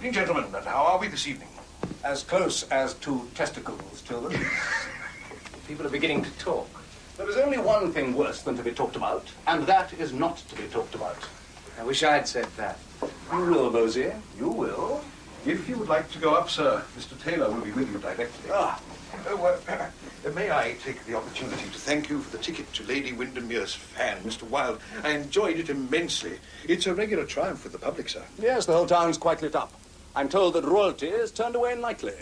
evening, gentlemen. And how are we this evening? As close as two testicles, children. People are beginning to talk. There is only one thing worse than to be talked about, and that is not to be talked about. I wish I'd said that. You will, Bosie. You will. If you would like to go up, sir, Mr. Taylor will be with you directly. May I take the opportunity to thank you for the ticket to Lady Windermere's fan, Mr. Wilde. I enjoyed it immensely. It's a regular triumph with the public, sir. Yes, the whole town's quite lit up. I'm told that royalty is turned away nightly.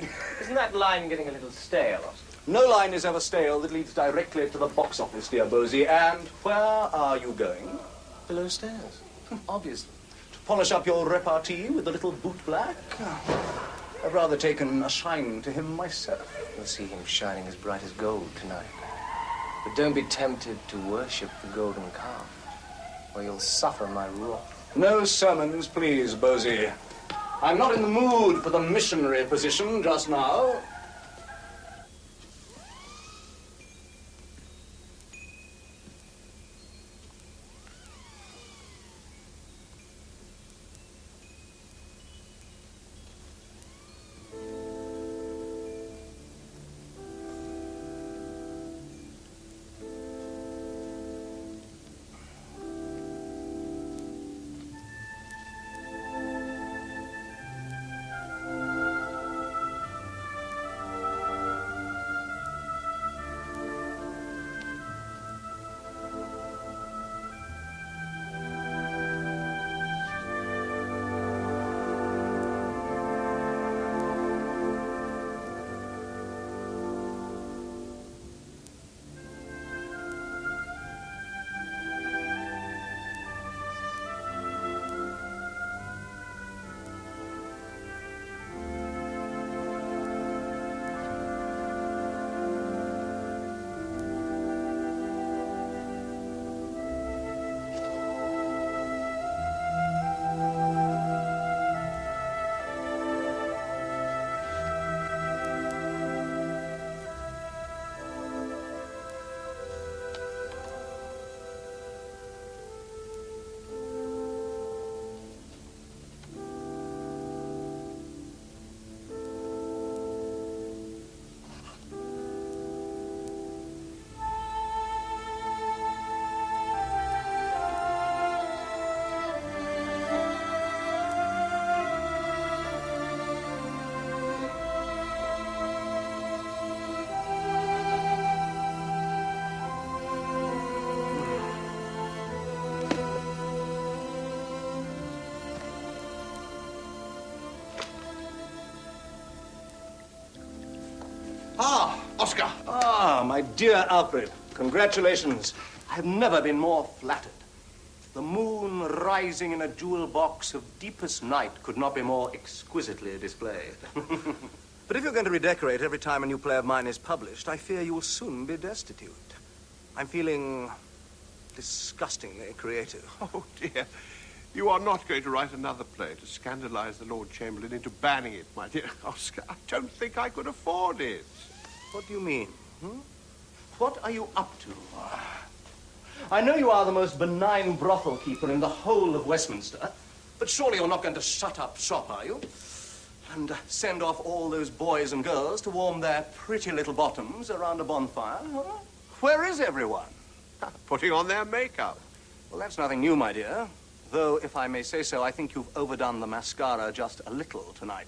Isn't that line getting a little stale, Oscar? No line is ever stale that leads directly to the box office, dear Bosie. And where are you going? Below stairs. Obviously. To polish up your repartee with the little bootblack? I've rather taken a shine to him myself. You'll see him shining as bright as gold tonight. But don't be tempted to worship the golden calf, or you'll suffer my wrath. No sermons, please, Bosie. I'm not in the mood for the missionary position just now. Oscar. My dear Alfred, congratulations. I have never been more flattered. The moon rising in a jewel box of deepest night could not be more exquisitely displayed. But if you're going to redecorate every time a new play of mine is published, I fear you will soon be destitute. I'm feeling disgustingly creative. Oh, dear. You are not going to write another play to scandalize the Lord Chamberlain into banning it, my dear Oscar. I don't think I could afford it. What do you mean? What are you up to? I know you are the most benign brothel keeper in the whole of Westminster, but surely you're not going to shut up shop, are you? And send off all those boys and girls to warm their pretty little bottoms around a bonfire? Huh? Where is everyone? Putting on their makeup. Well, that's nothing new, my dear. Though, if I may say so, I think you've overdone the mascara just a little tonight.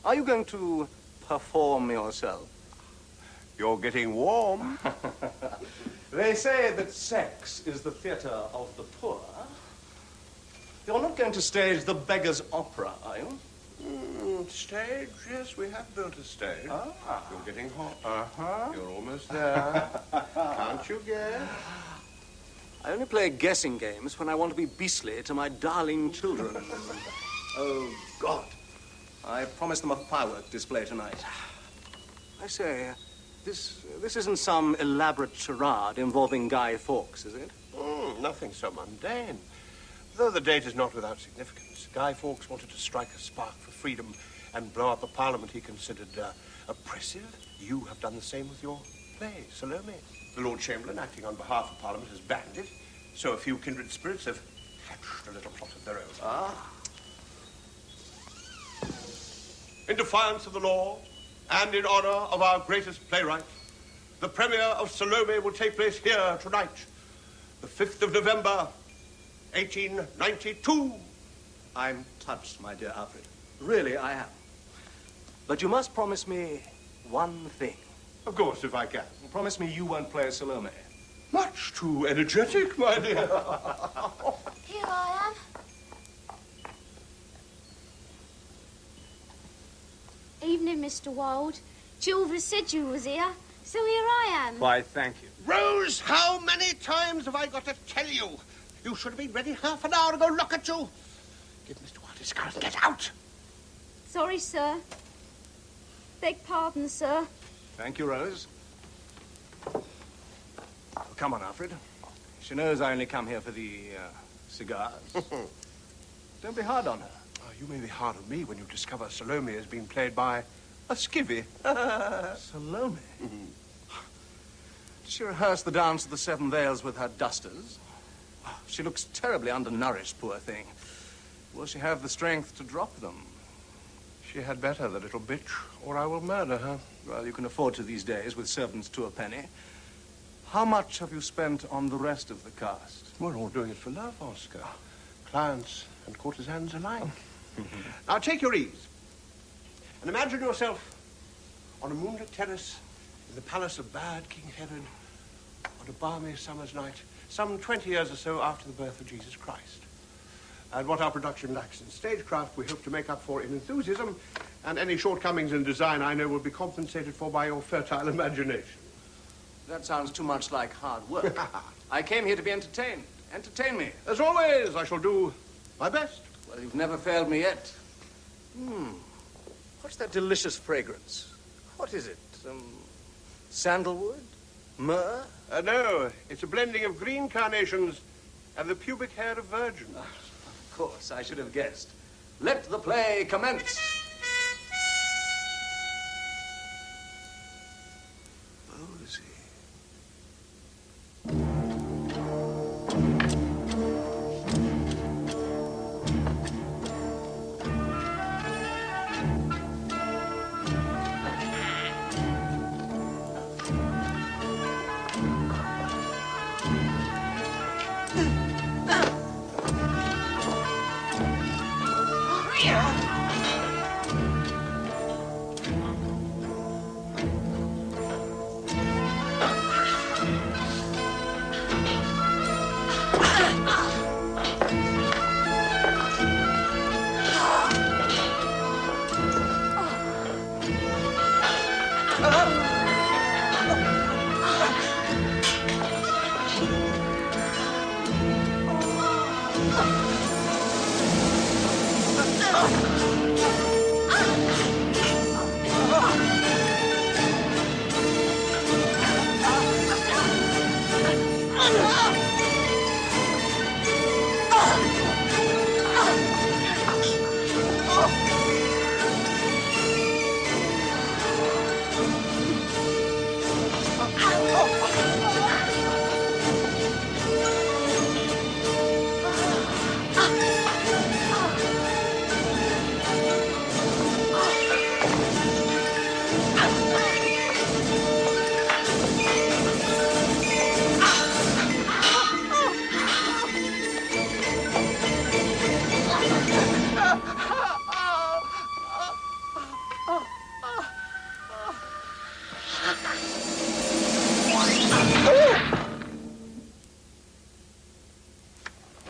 Are you going to perform yourself? You're getting warm. They say that sex is the theater of the poor. You're not going to stage the Beggar's Opera, are you? Stage? Yes, we have built a stage. Ah. You're getting hot. You're almost there. Can't you guess? I only play guessing games when I want to be beastly to my darling children. Oh, God. I promised them a firework display tonight. I say, this isn't some elaborate charade involving Guy Fawkes, is it? Nothing so mundane. Though the date is not without significance, Guy Fawkes wanted to strike a spark for freedom and blow up a parliament he considered oppressive. You have done the same with your play, Salome. The Lord Chamberlain, acting on behalf of Parliament, has banned it. So a few kindred spirits have hatched a little plot of their own. in defiance of the law and in honor of our greatest playwright, the premiere of Salome will take place here tonight, the 5th of November, 1892. I'm touched, my dear Alfred. Really, I am. But you must promise me one thing. Of course, if I can. Promise me you won't play Salome. Much too energetic, my dear. Here I am. Evening, Mr. Wilde. Chilvers said you was here, so here I am. Why, thank you. Rose, how many times have I got to tell you? You should have been ready half an hour ago. Look at you. Give Mr. Wilde his scarf and get out. Sorry, sir. Beg pardon, sir. Thank you, Rose. Oh, come on, Alfred. She knows I only come here for the cigars. Don't be hard on her. Oh, you may be hard on me when you discover Salome has been played by a skivvy. Salome? Did she rehearse the dance of the Seven Veils with her dusters? She looks terribly undernourished, poor thing. Will she have the strength to drop them? She had better, the little bitch, or I will murder her. Well, you can afford to these days with servants to a penny. How much have you spent on the rest of the cast? We're all doing it for love, Oscar. Clients and courtesans alike. Now, take your ease. And imagine yourself on a moonlit terrace in the palace of bad King Herod on a balmy summer's night, some 20 years or so after the birth of Jesus Christ. And what our production lacks in stagecraft, we hope to make up for in enthusiasm, and any shortcomings in design I know will be compensated for by your fertile imagination. That sounds too much like hard work. I came here to be entertained. Entertain me. As always, I shall do my best. Well, you've never failed me yet. What's that delicious fragrance? What is it? Sandalwood? Myrrh? No, it's a blending of green carnations and the pubic hair of virgins. Of course, I should have guessed. Let the play commence. Rosie.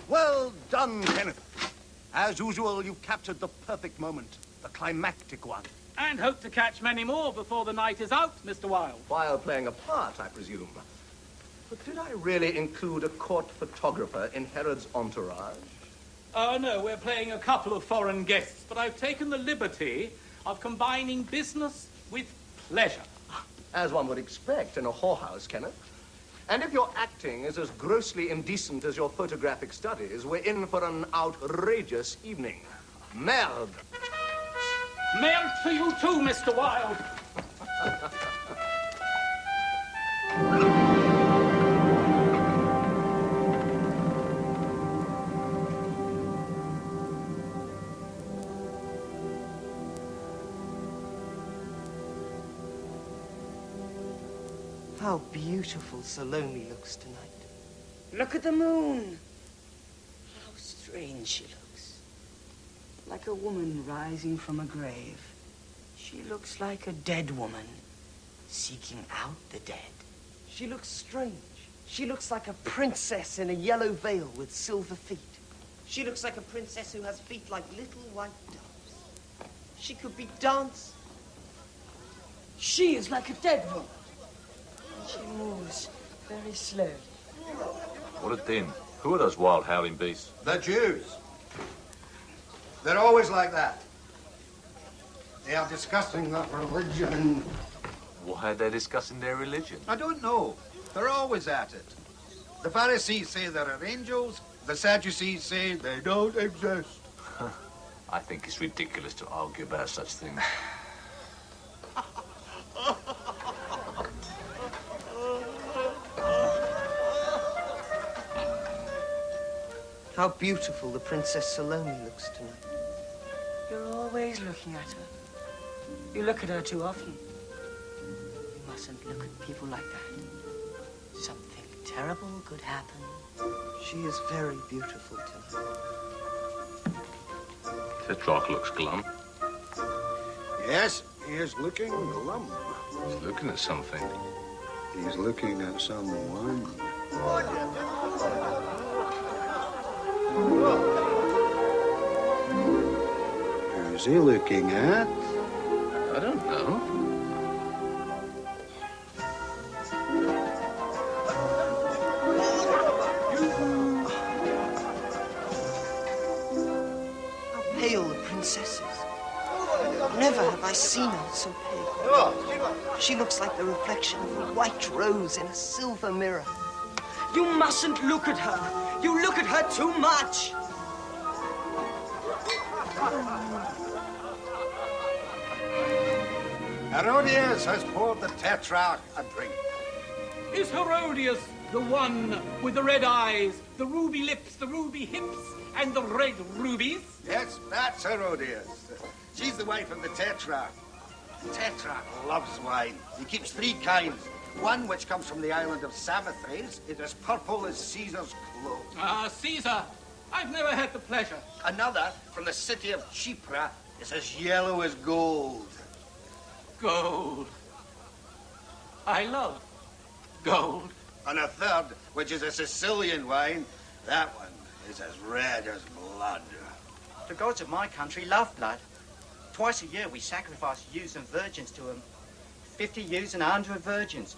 Well done, Kenneth. As usual, you've captured the perfect moment, the climactic one. And hope to catch many more before the night is out, Mr. Wilde. While playing a part, I presume. But did I really include a court photographer in Herod's entourage? No, we're playing a couple of foreign guests, but I've taken the liberty of combining business with pleasure. As one would expect in a whorehouse, Kenneth. And if your acting is as grossly indecent as your photographic studies, we're in for an outrageous evening. Merde! Merde to you too, Mr. Wilde. How beautiful Salome looks tonight. Look at the moon. How strange she looks. Like a woman rising from a grave. She looks like a dead woman seeking out the dead. She looks strange. She looks like a princess in a yellow veil with silver feet. She looks like a princess who has feet like little white doves. She could be dancing. She is like a dead woman. She moves very slowly. What a din. Who are those wild howling beasts? The Jews. They're always like that. They are discussing that religion. Why are they discussing their religion? I don't know. They're always at it. The Pharisees say there are angels. The Sadducees say they don't exist. I think it's ridiculous to argue about such things. How beautiful the Princess Salome looks tonight. You're always looking at her. You look at her too often. You mustn't look at people like that. Something terrible could happen. She is very beautiful tonight. Tetrarch looks glum. Yes, he is looking glum. He's looking at something. He's looking at someone. Who's he looking at? I don't know. How pale the princess is. Never have I seen her so pale. She looks like the reflection of a white rose in a silver mirror. You mustn't look at her. You look at her too much. Herodias has poured the Tetrarch a drink. Is Herodias the one with the red eyes, the ruby lips, the ruby hips, and the red rubies? Yes, that's Herodias. She's the wife of the Tetrarch. The Tetrarch loves wine. He keeps 3 kinds. One, which comes from the island of Samothrace, is as purple as Caesar's cloak. Ah, Caesar. I've never had the pleasure. Another, from the city of Chypra, is as yellow as gold. Gold. I love gold. And a third, which is a Sicilian wine, that one is as red as blood. The gods of my country love blood. Twice a year we sacrifice ewes and virgins to them. 50 ewes and 100 virgins.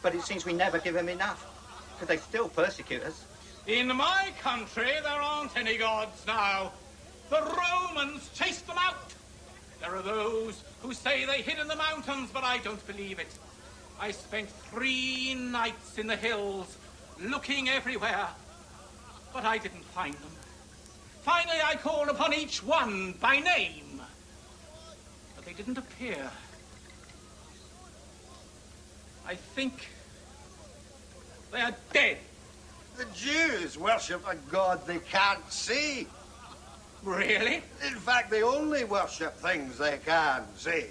But it seems we never give them enough, because they still persecute us. In my country, there aren't any gods now. The Romans chased them out. There are those who say they hid in the mountains, but I don't believe it. I spent 3 nights in the hills, looking everywhere, but I didn't find them. Finally, I called upon each one by name, but they didn't appear. I think they are dead. The Jews worship a god they can't see. Really? In fact, they only worship things they can see.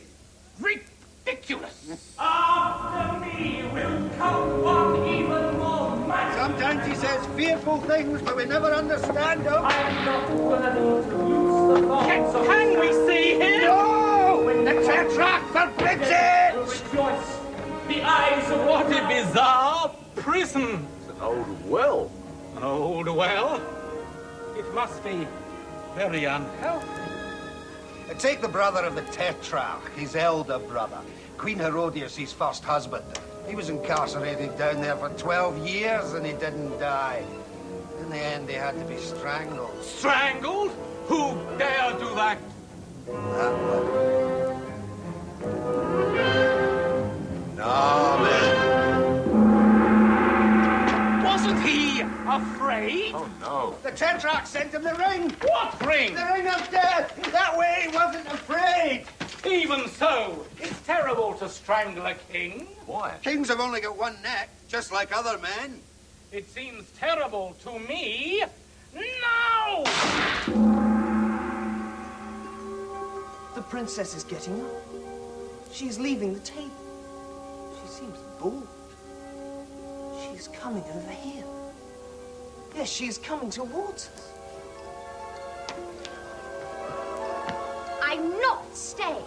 Ridiculous. After me will come one even more mighty. Sometimes he says fearful things, but we never understand them. I'm not worthy to lose the thoughts of... Can we see him? No! The Tetrarch forbids it! Rejoice. The eyes of what a bizarre prison. It's an old well. An old well? It must be very unhealthy. Take the brother of the Tetrarch, his elder brother, Queen Herodias, his first husband. He was incarcerated down there for 12 years and he didn't die. In the end, he had to be strangled. Strangled? Who dare do that? That one. No, man. Wasn't he afraid? Oh, no. The Tetrarch sent him the ring. What ring? The ring of death. That way he wasn't afraid. Even so, it's terrible to strangle a king. Why? Kings have only got one neck, just like other men. It seems terrible to me now! The princess is getting up. She's leaving the table. She seems bored. coming over here. Yes, she is coming towards us. I'm not staying.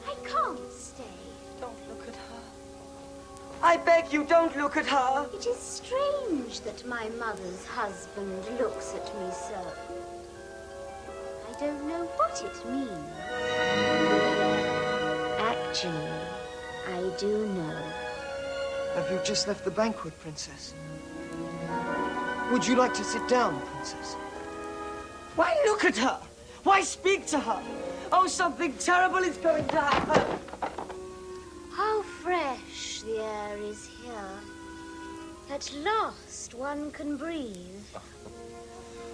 I can't stay. Don't look at her. I beg you, don't look at her. It is strange that my mother's husband looks at me so. I don't know what it means. Actually, I do know. Have you just left the banquet, Princess? Would you like to sit down, Princess? Why look at her? Why speak to her? Oh, something terrible is going to happen. How fresh the air is here. At last one can breathe.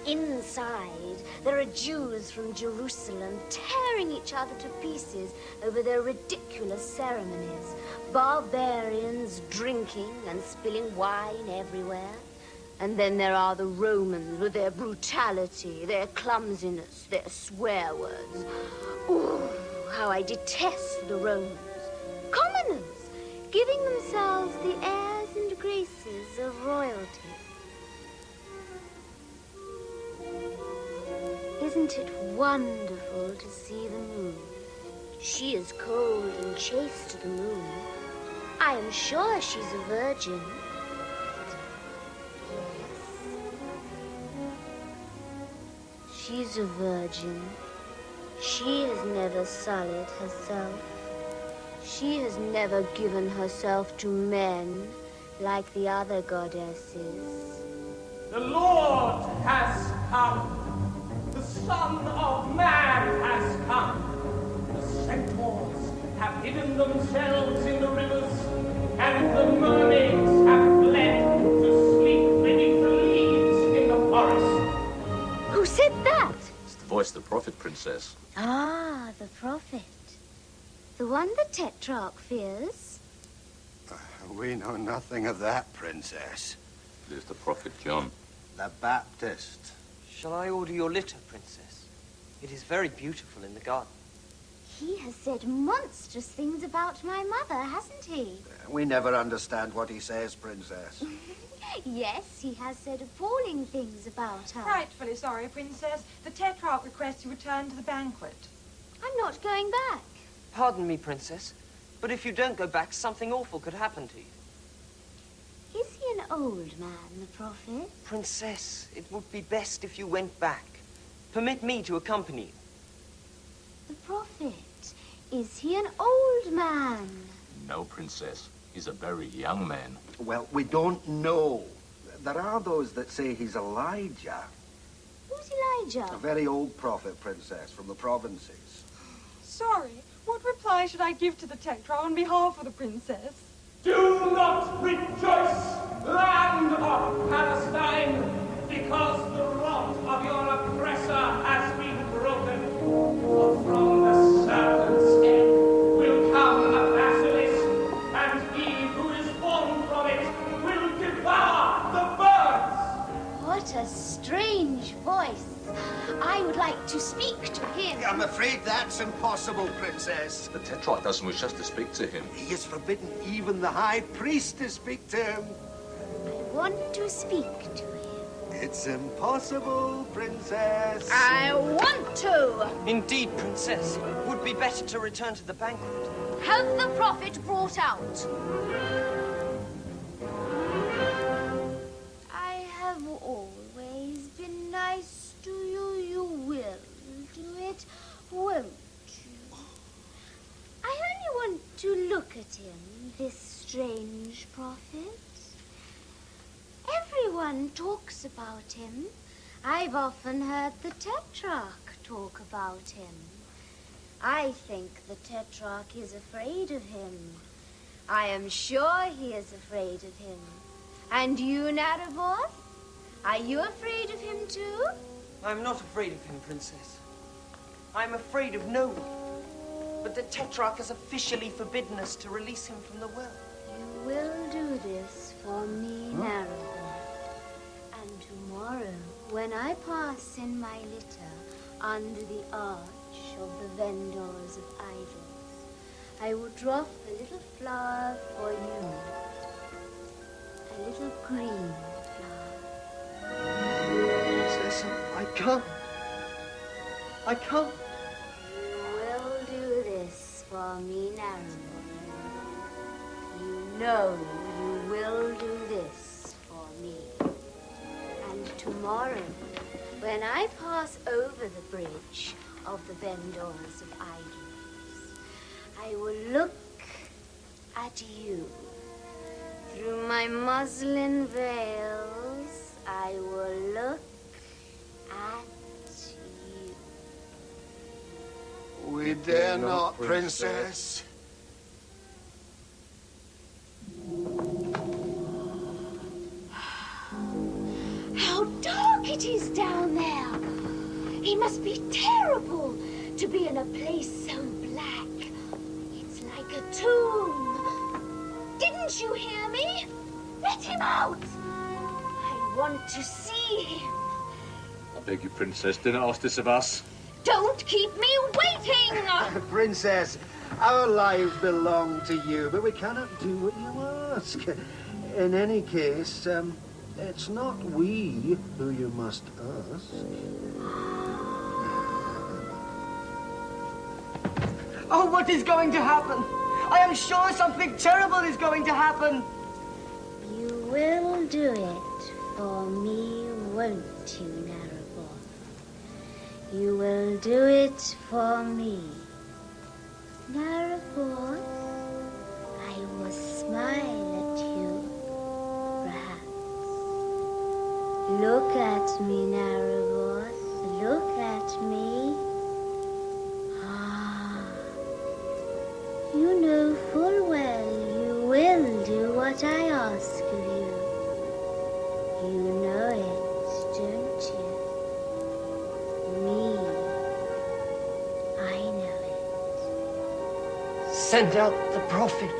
Inside, there are Jews from Jerusalem tearing each other to pieces over their ridiculous ceremonies. Barbarians drinking and spilling wine everywhere. And then there are the Romans with their brutality, their clumsiness, their swear words. Ooh, how I detest the Romans. Commoners, giving themselves the airs and graces of royalty. Isn't it wonderful to see the moon? She is cold and chaste, the moon. I am sure she's a virgin. She's a virgin. She has never sullied herself. She has never given herself to men like the other goddesses. The Lord has come. The Son of Man has come. The centaurs have hidden themselves in the rivers, and the mermaids have fled to sleep beneath the leaves in the forest. Who said that? It's the voice of the prophet, Princess. Ah, the prophet. The one the Tetrarch fears. We know nothing of that, Princess. It is the prophet John. The Baptist. Shall I order your litter, Princess? It is very beautiful in the garden. He has said monstrous things about my mother, hasn't he? We never understand what he says, Princess. Yes, he has said appalling things about her. Frightfully sorry, Princess. The Tetrarch requests you return to the banquet. I'm not going back. Pardon me, Princess, but if you don't go back, something awful could happen to you. Is he an old man, the prophet? Princess, it would be best if you went back. Permit me to accompany you. The prophet, is he an old man? No, Princess. He's a very young man. Well, we don't know. There are those that say he's Elijah. Who's Elijah? A very old prophet, Princess, from the provinces. Sorry. What reply should I give to the Tetrarch on behalf of the princess? Do not rejoice, land of Palestine, because the rod of your oppressor has been broken. For from the serpent's head will come a basilisk, and he who is born from it will devour the birds. What a strange voice. I would like to speak to him. I'm afraid that's impossible, Princess. The Tetrarch doesn't wish us to speak to him. He has forbidden even the High Priest to speak to him. I want to speak to him. It's impossible, Princess. I want to. Indeed, Princess, it would be better to return to the banquet. Have the prophet brought out. I have always been nice to you. You will do it, won't you? I only want to look at him, this strange prophet. Everyone talks about him. I've often heard the Tetrarch talk about him. I think the Tetrarch is afraid of him. I am sure he is afraid of him. And you, Narraboth? Are you afraid of him too? I'm not afraid of him, Princess. I'm afraid of no one. But the Tetrarch has officially forbidden us to release him from the well. You will do this for me, Narraboth. And tomorrow, when I pass in my litter under the arch of the vendors of idols, I will drop a little flower for you. A little green can't. I can't. You will do this for me, Narrow. You know you will do this for me. And tomorrow, when I pass over the bridge of the vendors of idols, I will look at you. Through my muslin veils, I will look at you. We dare not, Princess. How dark it is down there. It must be terrible to be in a place so black. It's like a tomb. Didn't you hear me? Let him out. I want to see him. I beg you, Princess, do not ask this of us. Don't keep me waiting. Princess, our lives belong to you, but we cannot do what you ask. In any case, it's not we who you must ask. Oh, what is going to happen? I am sure something terrible is going to happen. You will do it for me, won't you, Narrowboy? You will do it for me. Narrowboy, I will smile at you, perhaps. Look at me, Narrowboy. Look at me. You know full well you will do what I ask of you. You know it, don't you? Me, I know it. Send out the prophet.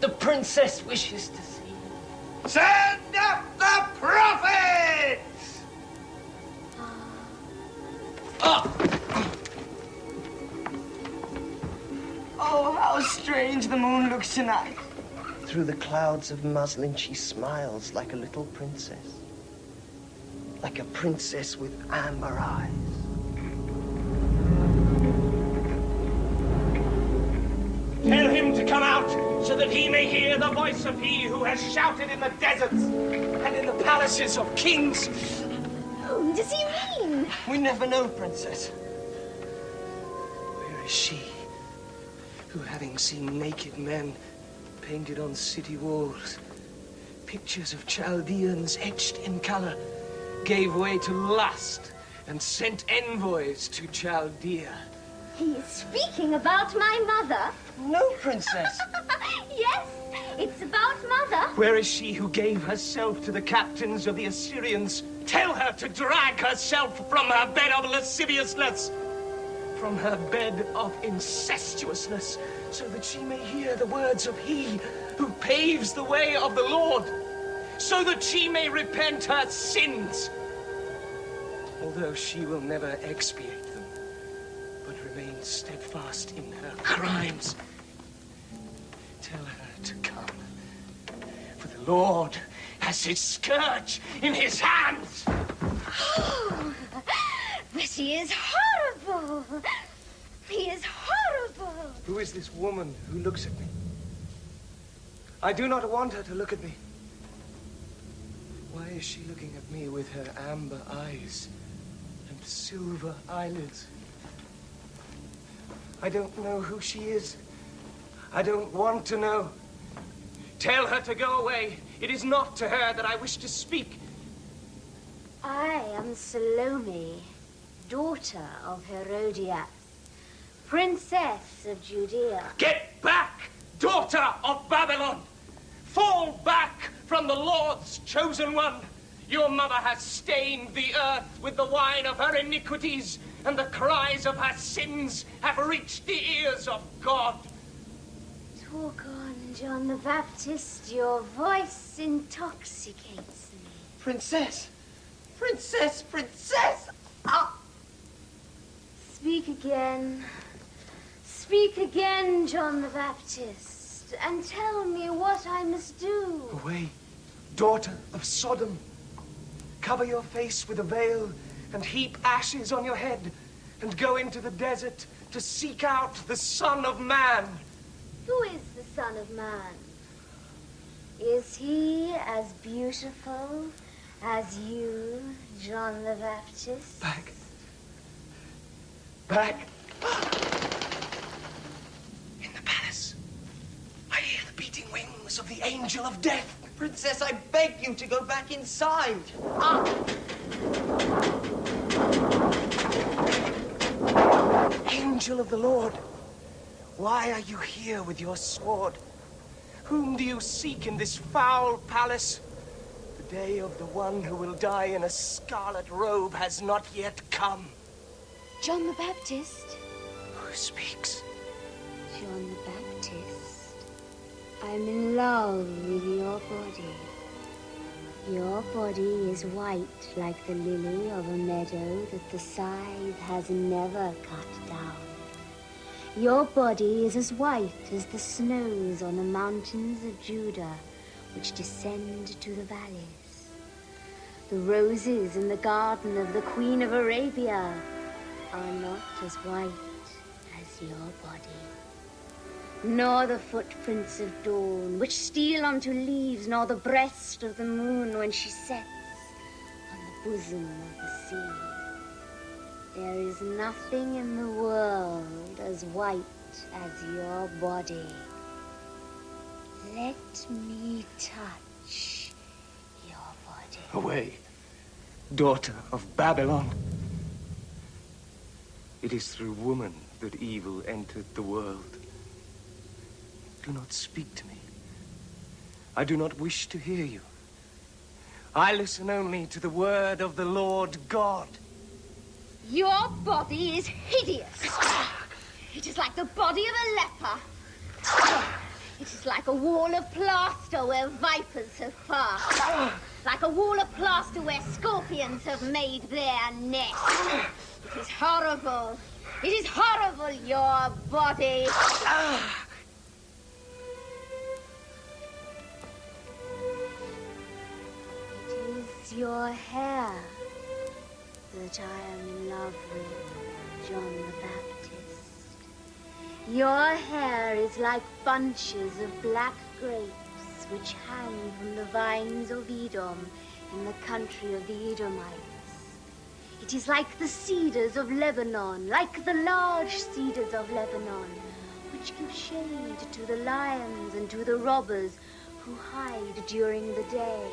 The princess wishes to see him. Send up the prophet! Oh, how strange the moon looks tonight. Through the clouds of muslin, she smiles like a little princess. Like a princess with amber eyes. Tell him to come out so that he may hear the voice of he who has shouted in the deserts and in the palaces of kings. Whom does he mean? We never know, Princess. Where is she, who, having seen naked men painted on city walls, pictures of Chaldeans etched in color, gave way to lust and sent envoys to Chaldea? He is speaking about my mother. No, Princess. Yes, it's about Mother. Where is she who gave herself to the captains of the Assyrians? Tell her to drag herself from her bed of lasciviousness, from her bed of incestuousness, so that she may hear the words of he who paves the way of the Lord, so that she may repent her sins. Although she will never expiate them, but remain steadfast in her crimes. Tell her to come, for the Lord has his scourge in his hands. Oh, but he is horrible. He is horrible. Who is this woman who looks at me? I do not want her to look at me. Why is she looking at me with her amber eyes and silver eyelids? I don't know who she is. I don't want to know. Tell her to go away. It is not to her that I wish to speak. I am Salome, daughter of Herodias, princess of Judea. Get back, daughter of Babylon! Fall back from the Lord's chosen one! Your mother has stained the earth with the wine of her iniquities, and the cries of her sins have reached the ears of God. Talk on, John the Baptist. Your voice intoxicates me. Princess! Princess! Princess! Ah! Speak again. Speak again, John the Baptist, and tell me what I must do. Away, daughter of Sodom. Cover your face with a veil and heap ashes on your head and go into the desert to seek out the Son of Man. Who is the Son of Man? Is he as beautiful as you, John the Baptist? Back. In the palace, I hear the beating wings of the angel of death. Princess, I beg you to go back inside. Angel of the Lord, why are you here with your sword? Whom do you seek in this foul palace? The day of the one who will die in a scarlet robe has not yet come. John the Baptist? Who speaks? John the Baptist. I'm in love with your body. Your body is white like the lily of a meadow that the scythe has never cut down. Your body is as white as the snows on the mountains of Judah, which descend to the valleys. The roses in the garden of the Queen of Arabia are not as white as your body. Nor the footprints of dawn, which steal onto leaves, nor the breast of the moon when she sets on the bosom of the sea. There is nothing in the world as white as your body. Let me touch your body. Away, daughter of Babylon. It is through woman that evil entered the world. Do not speak to me. I do not wish to hear you. I listen only to the word of the Lord God. Your body is hideous. It is like the body of a leper. It is like a wall of plaster where vipers have passed. Like a wall of plaster where scorpions have made their nests. It is horrible. It is horrible, your body. It is your hair that I am in love with, John the Baptist. Your hair is like bunches of black grapes which hang from the vines of Edom in the country of the Edomites. It is like the cedars of Lebanon, like the large cedars of Lebanon, which give shade to the lions and to the robbers who hide during the day.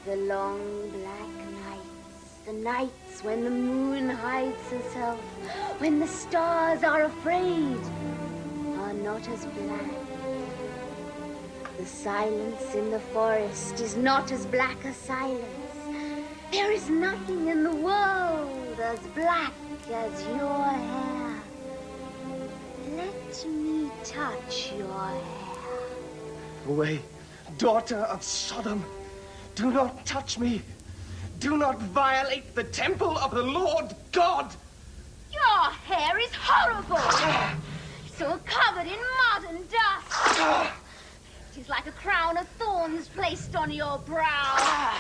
The long black nights, the nights when the moon hides herself, when the stars are afraid, are not as black. The silence in the forest is not as black as silence. There is nothing in the world as black as your hair. Let me touch your hair. Away, daughter of Sodom. Do not touch me. Do not violate the temple of the Lord God. Your hair is horrible. It's all covered in mud and dust. It is like a crown of thorns placed on your brow.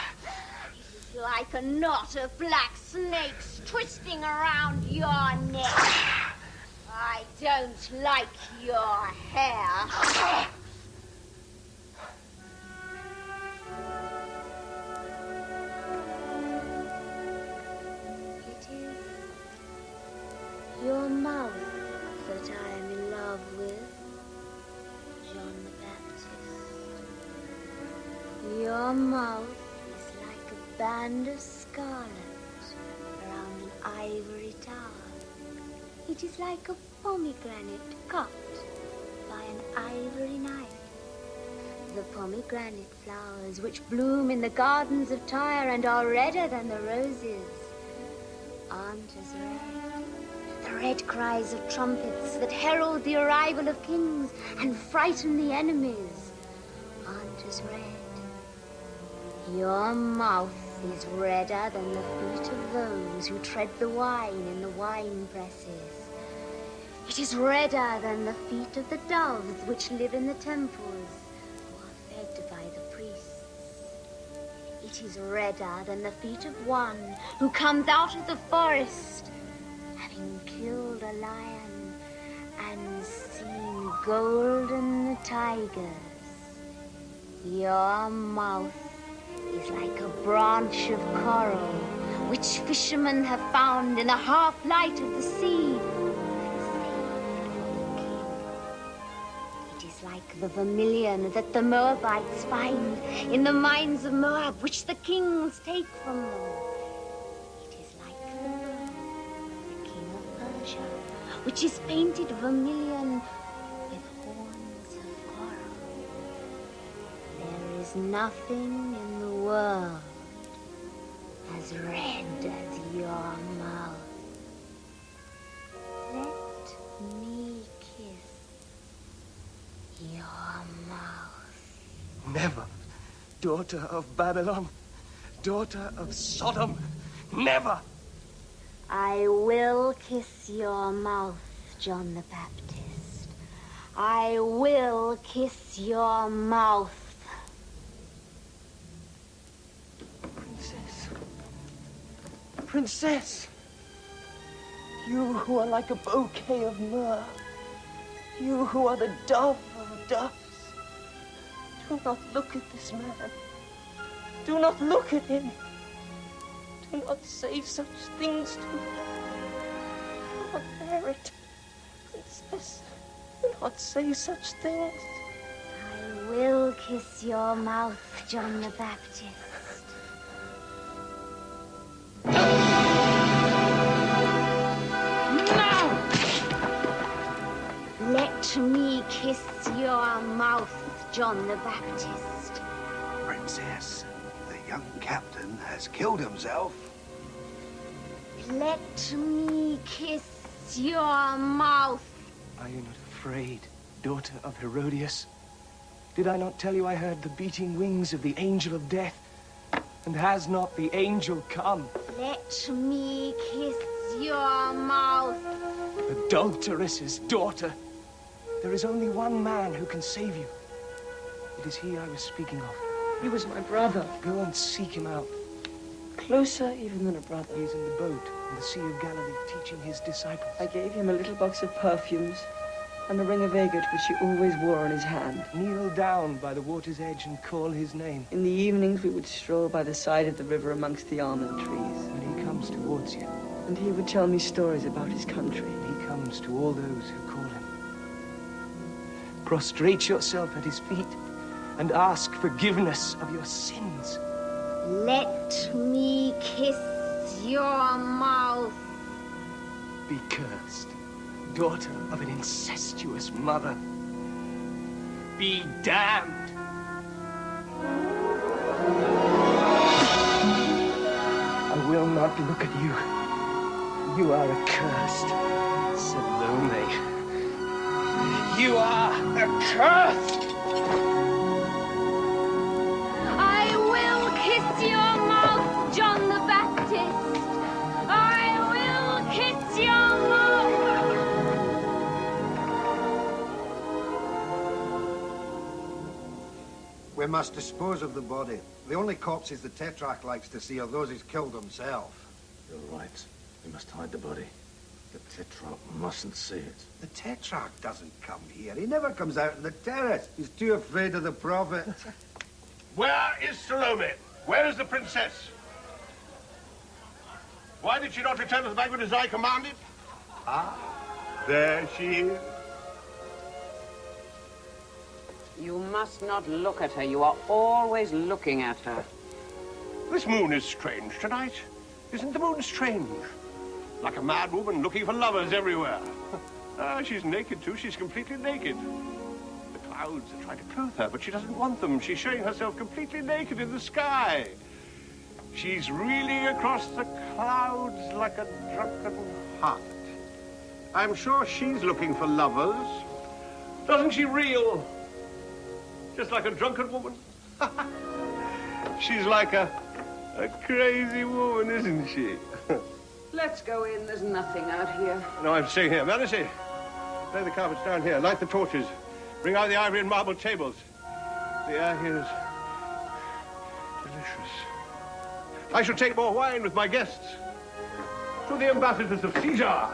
It is like a knot of black snakes twisting around your neck. I don't like your hair. Your mouth that I am in love with, John the Baptist. Your mouth is like a band of scarlet around an ivory tower. It is like a pomegranate cut by an ivory knife. The pomegranate flowers which bloom in the gardens of Tyre and are redder than the roses aren't as red. The red cries of trumpets that herald the arrival of kings and frighten the enemies aren't as red. Your mouth is redder than the feet of those who tread the wine in the wine presses. It is redder than the feet of the doves which live in the temples, who are fed by the priests. It is redder than the feet of one who comes out of the forest, having killed a lion and seen golden tigers. Your mouth is like a branch of coral, which fishermen have found in the half-light of the sea. It is like the vermilion that the Moabites find in the mines of Moab, which the kings take from them. It is like the king of Persia, which is painted vermilion with horns of coral. There is nothing in the world as red as your mouth. Let me kiss your mouth. Never, daughter of Babylon, daughter of Sodom, never! I will kiss your mouth, John the Baptist. I will kiss your mouth. Princess, you who are like a bouquet of myrrh, you who are the dove of doves, do not look at this man. Do not look at him. Do not say such things to him. Do not bear it. Princess, do not say such things. I will kiss your mouth, John the Baptist. Let me kiss your mouth, John the Baptist. Princess, the young captain has killed himself. Let me kiss your mouth. Are you not afraid, daughter of Herodias? Did I not tell you I heard the beating wings of the angel of death? And has not the angel come? Let me kiss your mouth. Adulteress's daughter. There is only one man who can save you. It is he I was speaking of. He was my brother. Go and seek him out. Closer even than a brother. He is in the boat in the Sea of Galilee, teaching his disciples. I gave him a little box of perfumes and a ring of agate which he always wore on his hand. Kneel down by the water's edge and call his name. In the evenings we would stroll by the side of the river amongst the almond trees. And he comes towards you. And he would tell me stories about his country. He comes to all those who call him. Prostrate yourself at his feet and ask forgiveness of your sins. Let me kiss your mouth. Be cursed, daughter of an incestuous mother. Be damned. I will not look at you. You are accursed, Salome. You are accursed! I will kiss your mouth, John the Baptist. I will kiss your mouth. We must dispose of the body. The only corpses the Tetrarch likes to see are those he's killed himself. You're right. We must hide the body. The Tetrarch mustn't see it. The Tetrarch doesn't come here. He never comes out on the terrace. He's too afraid of the prophet. Where is Salome? Where is the princess? Why did she not return to the banquet as I commanded? Ah, there she is. You must not look at her. You are always looking at her. This moon is strange tonight. Isn't the moon strange? Like a mad woman looking for lovers everywhere. She's naked, too. She's completely naked. The clouds are trying to clothe her, but she doesn't want them. She's showing herself completely naked in the sky. She's reeling across the clouds like a drunken harlot. I'm sure she's looking for lovers. Doesn't she reel? Just like a drunken woman. She's like a crazy woman, isn't she? Let's go in. There's nothing out here. No, I'm staying here. Malice, lay the carpets down here. Light the torches. Bring out the ivory and marble tables. The air here is delicious. I shall take more wine with my guests. To the ambassadors of Caesar,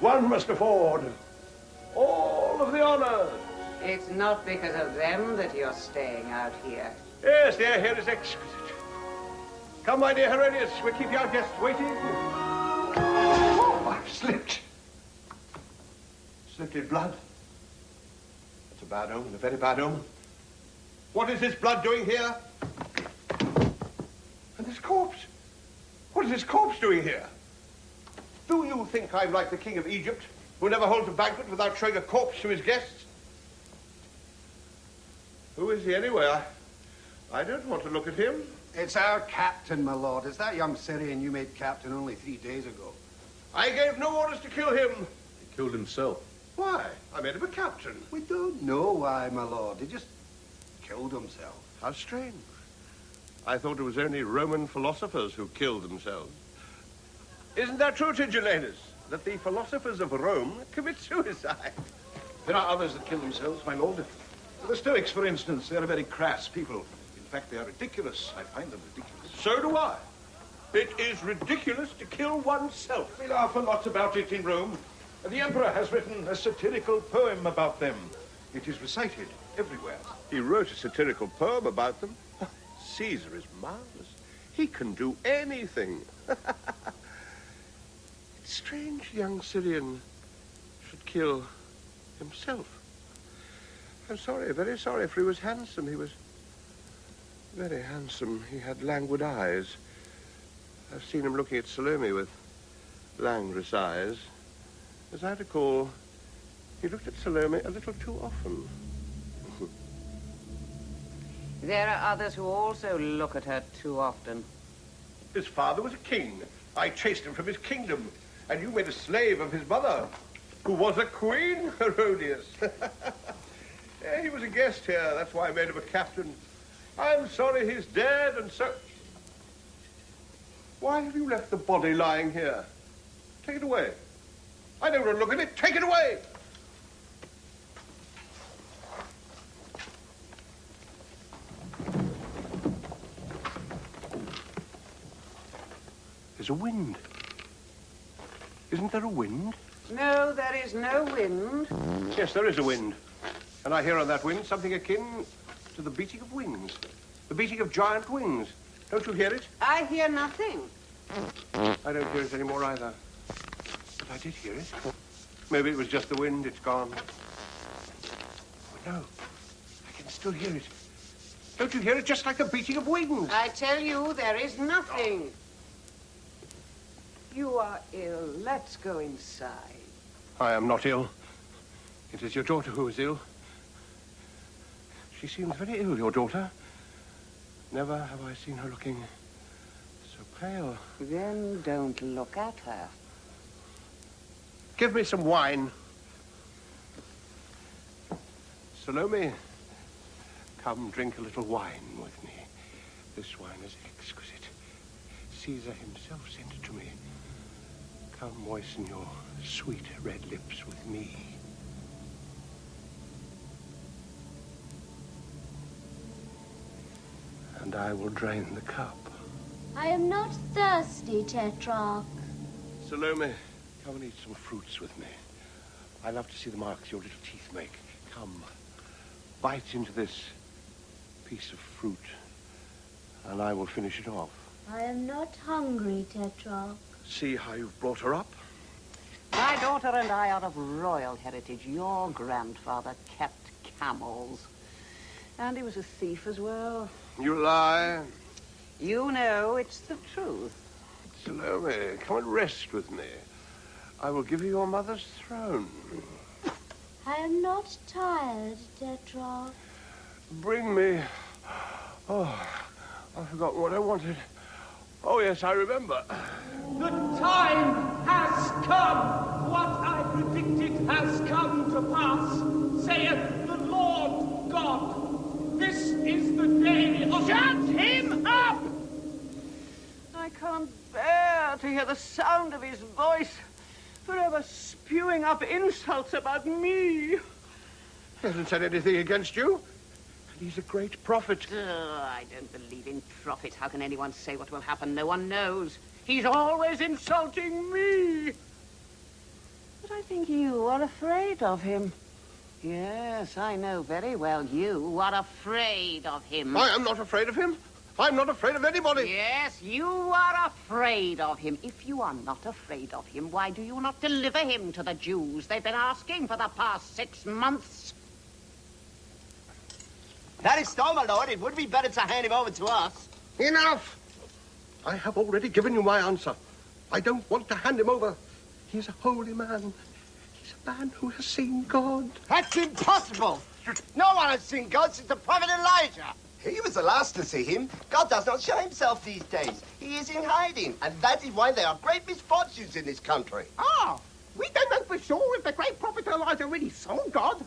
one must afford all of the honors. It's not because of them that you're staying out here. Yes, the air here is exquisite. Come, my dear Herodias, we're keeping our guests waiting. Oh, I've slipped. Slipped in blood. That's a bad omen, a very bad omen. What is this blood doing here? And this corpse? What is this corpse doing here? Do you think I'm like the king of Egypt, who never holds a banquet without showing a corpse to his guests? Who is he anyway? I don't want to look at him. It's our captain, my lord. It's that young Syrian you made captain only 3 days ago. I gave no orders to kill him. He killed himself. Why? I made him a captain. We don't know why, my lord. He just killed himself. How strange. I thought it was only Roman philosophers who killed themselves. Isn't that true, Tigellinus, that the philosophers of Rome commit suicide? There are others that kill themselves, my lord. The Stoics, for instance, they're a very crass people. In fact, they are ridiculous. I find them ridiculous. So do I. It is ridiculous to kill oneself. We laugh a lot about it in Rome. The emperor has written a satirical poem about them. It is recited everywhere. He wrote a satirical poem about them. Caesar is marvelous. He can do anything. It's strange young Syrian should kill himself. I'm sorry, very sorry, for he was handsome. He was very handsome. He had languid eyes. I've seen him looking at Salome with languorous eyes. As I recall, he looked at Salome a little too often. There are others who also look at her too often. His father was a king. I chased him from his kingdom. And you made a slave of his mother, who was a queen, Herodias. Yeah, he was a guest here. That's why I made him a captain. I'm sorry he's dead, and so... Why have you left the body lying here? Take it away. I don't want to look at it. Take it away! There's a wind. Isn't there a wind? No, there is no wind. Yes, there is a wind. And I hear on that wind something akin to the beating of wings. The beating of giant wings. Don't you hear it? I hear nothing. I don't hear it anymore either. But I did hear it. Maybe it was just the wind. It's gone. But no, I can still hear it. Don't you hear it? Just like the beating of wings. I tell you, there is nothing. You are ill. Let's go inside. I am not ill. It is your daughter who is ill. She seems very ill, your daughter. Never have I seen her looking so pale. Then don't look at her. Give me some wine. Salome, come drink a little wine with me. This wine is exquisite. Caesar himself sent it to me. Come moisten your sweet red lips with me. And I will drain the cup. I am not thirsty, Tetrarch. Salome, come and eat some fruits with me. I love to see the marks your little teeth make. Come, bite into this piece of fruit, and I will finish it off. I am not hungry, Tetrarch. See how you've brought her up? My daughter and I are of royal heritage. Your grandfather kept camels. And he was a thief as well. You lie. You know it's the truth. Salome, come and rest with me. I will give you your mother's throne. I am not tired, Tetrarch. Bring me... Oh, I've forgotten what I wanted. Oh, yes, I remember. The time has come. What I predicted has come to pass, saith the Lord God. This is the day of... Shut him up! I can't bear to hear the sound of his voice, forever spewing up insults about me. He hasn't said anything against you. He's a great prophet. I don't believe in prophets. How can anyone say what will happen? No one knows. He's always insulting me. But I think you are afraid of him. Yes, I know very well you are afraid of him. I am not afraid of him. I'm not afraid of anybody. Yes, you are afraid of him. If you are not afraid of him, why do you not deliver him to the Jews? They've been asking for the past 6 months. That is so, my lord. It would be better to hand him over to us. Enough! I have already given you my answer. I don't want to hand him over. He's a holy man. He's a man who has seen God. That's impossible. No one has seen God since the prophet Elijah. He was the last to see him. God does not show himself these days. He is in hiding, and that is why there are great misfortunes in this country. Ah, we don't know for sure if the great prophet Elijah really saw God.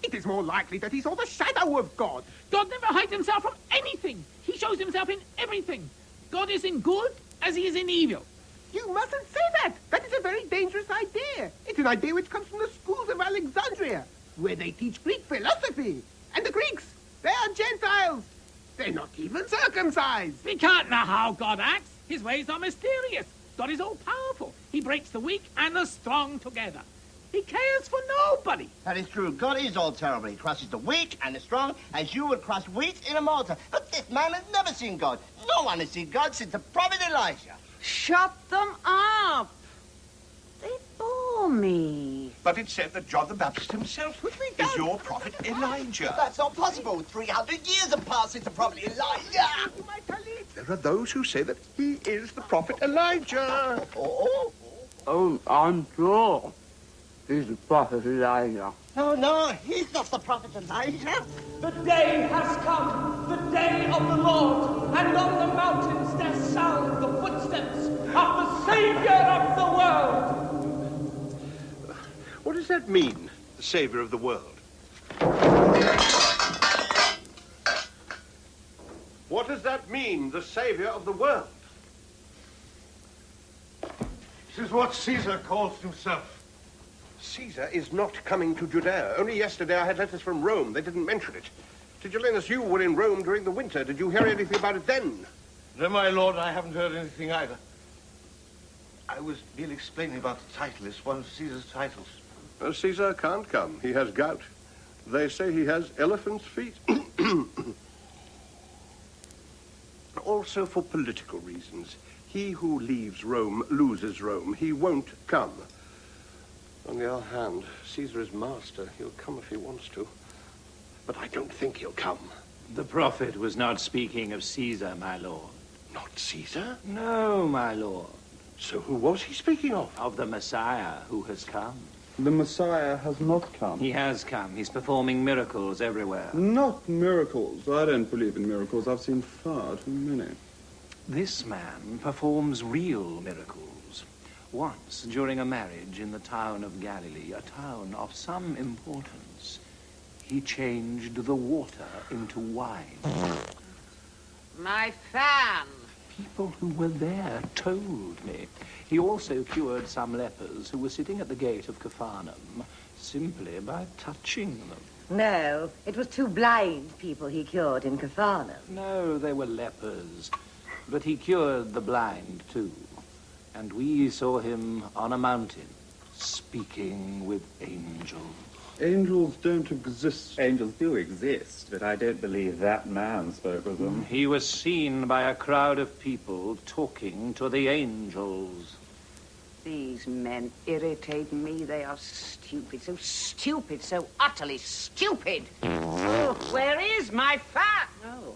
It is more likely that he saw the shadow of God. God never hides himself from anything. He shows himself in everything. God is in good as he is in evil. You mustn't say that. That is a very dangerous idea. It's an idea which comes from the schools of Alexandria, where they teach Greek philosophy. And the Greeks, they are Gentiles. They're not even circumcised. We can't know how God acts. His ways are mysterious. God is all-powerful. He breaks the weak and the strong together. He cares for nobody. That is true. God is all terrible. He crushes the weak and the strong, as you would crush wheat in a mortar. But this man has never seen God. No one has seen God since the prophet Elijah. Shut them up. They bore me. But it said that John the Baptist himself is your prophet Elijah. That's not possible. 300 years have passed since the prophet Elijah. There are those who say that he is the prophet Elijah. Oh, I'm sure he's the prophet Elijah. No, he's not the prophet Elijah. The day has come, the day of the Lord, and on the mountains there sound the footsteps of the Savior of the world. What does that mean, the savior of the world? What does that mean, the savior of the world? This is what Caesar calls himself. Caesar is not coming to Judea. Only yesterday I had letters from Rome. They didn't mention it. Tigellinus, you were in Rome during the winter. Did you hear anything about it then? No, my lord, I haven't heard anything either. I was merely explaining about the title. It's one of Caesar's titles. Caesar can't come. He has gout. They say he has elephant's feet. Also for political reasons. He who leaves Rome loses Rome. He won't come. On the other hand, Caesar is master. He'll come if he wants to. But I don't think he'll come. The prophet was not speaking of Caesar, my lord. Not Caesar? No, my lord. So who was he speaking of? Of the Messiah who has come. The Messiah has not come. He has come. He's performing miracles everywhere. Not miracles. I don't believe in miracles. I've seen far too many. This man performs real miracles. Once, during a marriage in the town of Galilee, a town of some importance, he changed the water into wine. My fan. People who were there told me. He also cured some lepers who were sitting at the gate of Capharnaum simply by touching them. No, it was two blind people he cured in Capharnaum. No, they were lepers. But he cured the blind, too. And we saw him on a mountain, speaking with angels. Angels don't exist. Angels do exist, but I don't believe that man spoke with them. He was seen by a crowd of people talking to the angels. These men irritate me. They are stupid, so utterly stupid. Oh, where is my fan? No.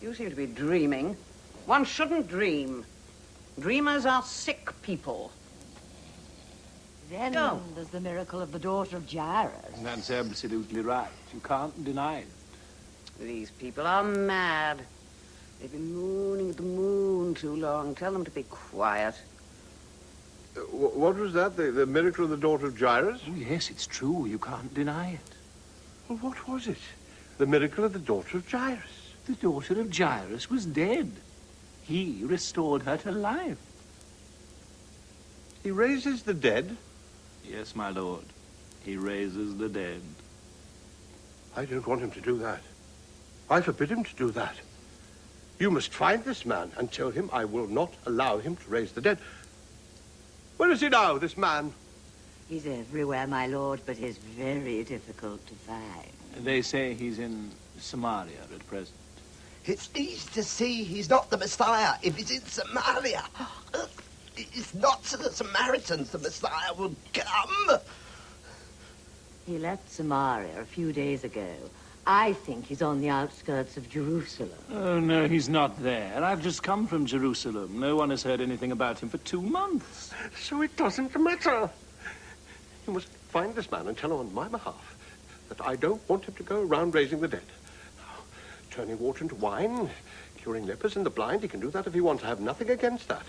You seem to be dreaming. One shouldn't dream. Dreamers are sick people. Then there's the miracle of the daughter of Jairus. That's absolutely right. You can't deny it. These people are mad. They've been mooning at the moon too long. Tell them to be quiet. What was that? The miracle of the daughter of Jairus? Oh, yes, it's true. You can't deny it. Well, what was it? The miracle of the daughter of Jairus. The daughter of Jairus was dead. He restored her to life. He raises the dead? Yes, my lord. He raises the dead. I don't want him to do that. I forbid him to do that. You must find this man and tell him I will not allow him to raise the dead. Where is he now, this man? He's everywhere, my lord, but he's very difficult to find. They say he's in Somalia at present. It's easy to see he's not the Messiah if he's in Somalia. It's not to the Samaritans the Messiah will come. He left Samaria a few days ago. I think he's on the outskirts of Jerusalem. Oh, no, he's not there. I've just come from Jerusalem. No one has heard anything about him for 2 months. So it doesn't matter. You must find this man and tell him on my behalf that I don't want him to go around raising the dead. Now, turning water into wine, curing lepers and the blind, he can do that if he wants. I have nothing against that.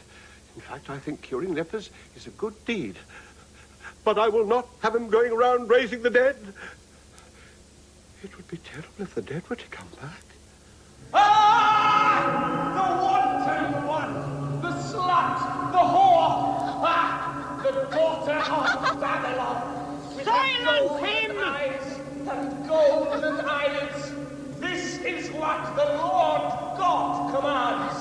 In fact, I think curing lepers is a good deed. But I will not have him going around raising the dead. It would be terrible if the dead were to come back. Ah! The wanton one! The slut! The whore! Ah! The daughter of Babylon! With her golden eyes and golden eyelids! This is what the Lord God commands.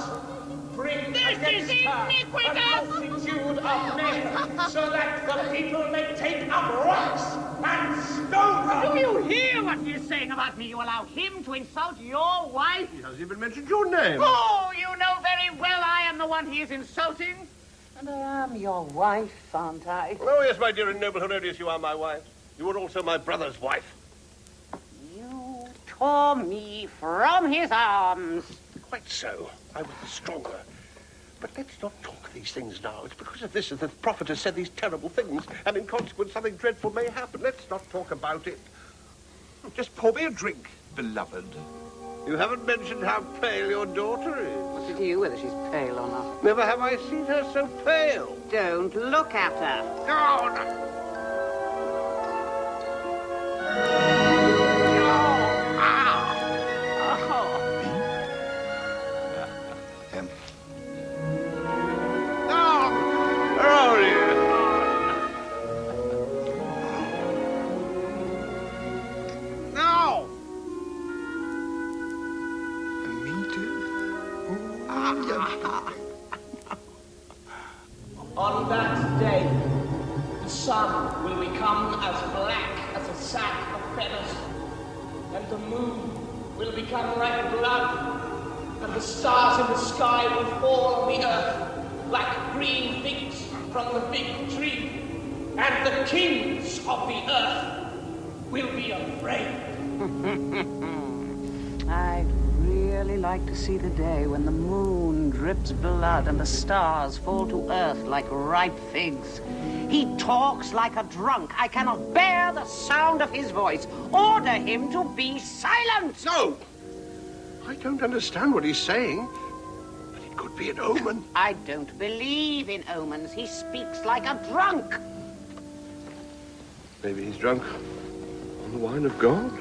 Bring against her a multitude of men, so that the people may take up rocks and stone her. Do you hear what he's saying about me? You allow him to insult your wife? He hasn't even mentioned your name. Oh, you know very well I am the one he is insulting. And I am your wife, aren't I? Oh, yes, my dear and noble Herodias, you are my wife. You are also my brother's wife. You tore me from his arms. Quite so. I was the stronger. But let's not talk these things now. It's because of this that the prophet has said these terrible things, and in consequence something dreadful may happen. Let's not talk about it. Just pour me a drink, beloved. You haven't mentioned how pale your daughter is. What's it to you whether she's pale or not? Never have I seen her so pale. Don't look at her. God! On that day, the sun will become as black as a sack of feathers, and the moon will become like blood, and the stars in the sky will fall on the earth like green figs from the big tree, and the kings of the earth will be afraid. I'd really like to see the day when the moon drips blood and the stars fall to earth like ripe figs. He talks like a drunk. I cannot bear the sound of his voice. Order him to be silent. No! I don't understand what he's saying, but it could be an omen. I don't believe in omens. He speaks like a drunk. Maybe he's drunk on the wine of God.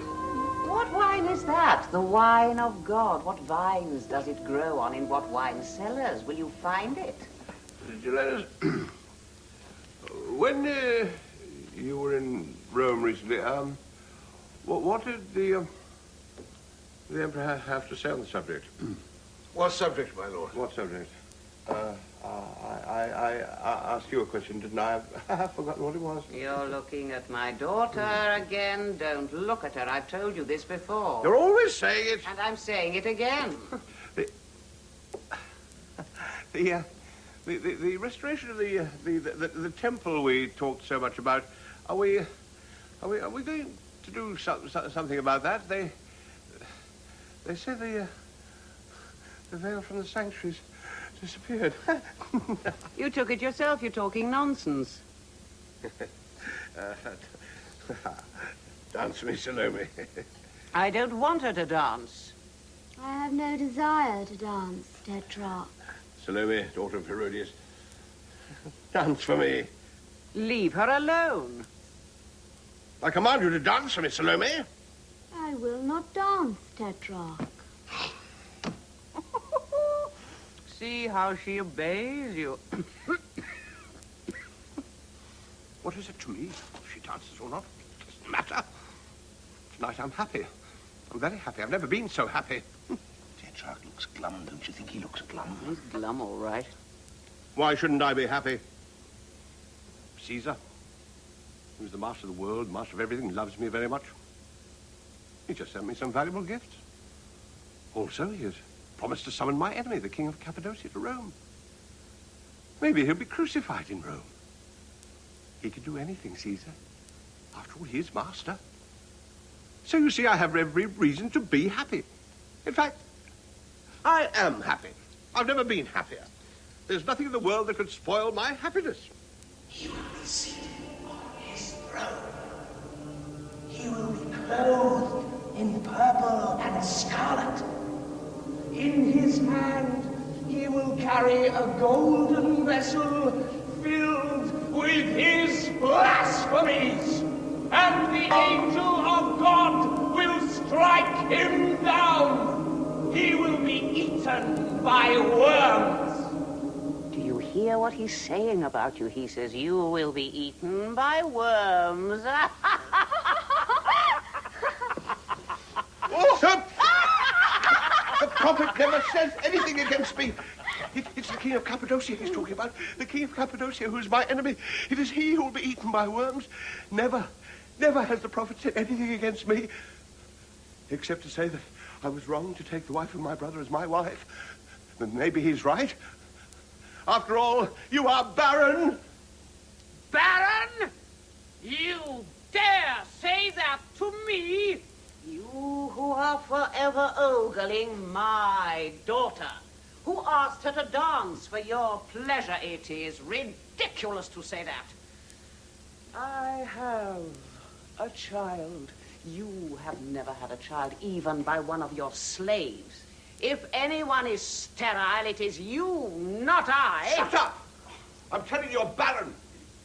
What wine is that? The wine of God. What vines does it grow on? In what wine cellars? Will you find it? Did you let us... When you were in Rome recently, what did the Emperor have to say on the subject? What subject, my lord? What subject? I asked you a question, didn't I? I've forgotten what it was. You're looking at my daughter again. Don't look at her. I've told you this before. You're always saying it. And I'm saying it again. The restoration of the temple we talked so much about. Are we going to do something about that? They say the veil from the sanctuaries disappeared. You took it yourself. You're talking nonsense. Dance me, Salome. I don't want her to dance. I have no desire to dance, Tetrarch. Salome, daughter of Herodias, dance for me. Leave her alone. I command you to dance for me, Salome. I will not dance, Tetrarch. See how she obeys you. What is it to me if she dances or not? It doesn't matter. Tonight I'm happy. I'm very happy. I've never been so happy. Tetrarch looks glum, don't you think he looks glum? He's glum, all right. Why shouldn't I be happy? Caesar, who's the master of the world, master of everything, loves me very much. He just sent me some valuable gifts. Also, he has promised to summon my enemy, the king of Cappadocia, to Rome. Maybe he'll be crucified in Rome. He can do anything, Caesar. After all, he is master. So you see, I have every reason to be happy. In fact, I am happy. I've never been happier. There's nothing in the world that could spoil my happiness. He will be seated on his throne. He will be clothed in purple and scarlet. In his hand he will carry a golden vessel filled with his blasphemies. And the angel of God will strike him down. He will be eaten by worms. Do you hear what he's saying about you? He says you will be eaten by worms. Oh, the prophet never says anything against me. It's the king of Cappadocia he's talking about. The king of Cappadocia, who is my enemy. It is he who will be eaten by worms. Never has the prophet said anything against me, except to say that I was wrong to take the wife of my brother as my wife. Then maybe he's right. After all, you are barren. Baron? You dare say that to me? You who are forever ogling my daughter, who asked her to dance for your pleasure. It is ridiculous to say that. I have a child. You have never had a child, even by one of your slaves. If anyone is sterile, it is you, not I. Shut up! I'm telling you, you're barren.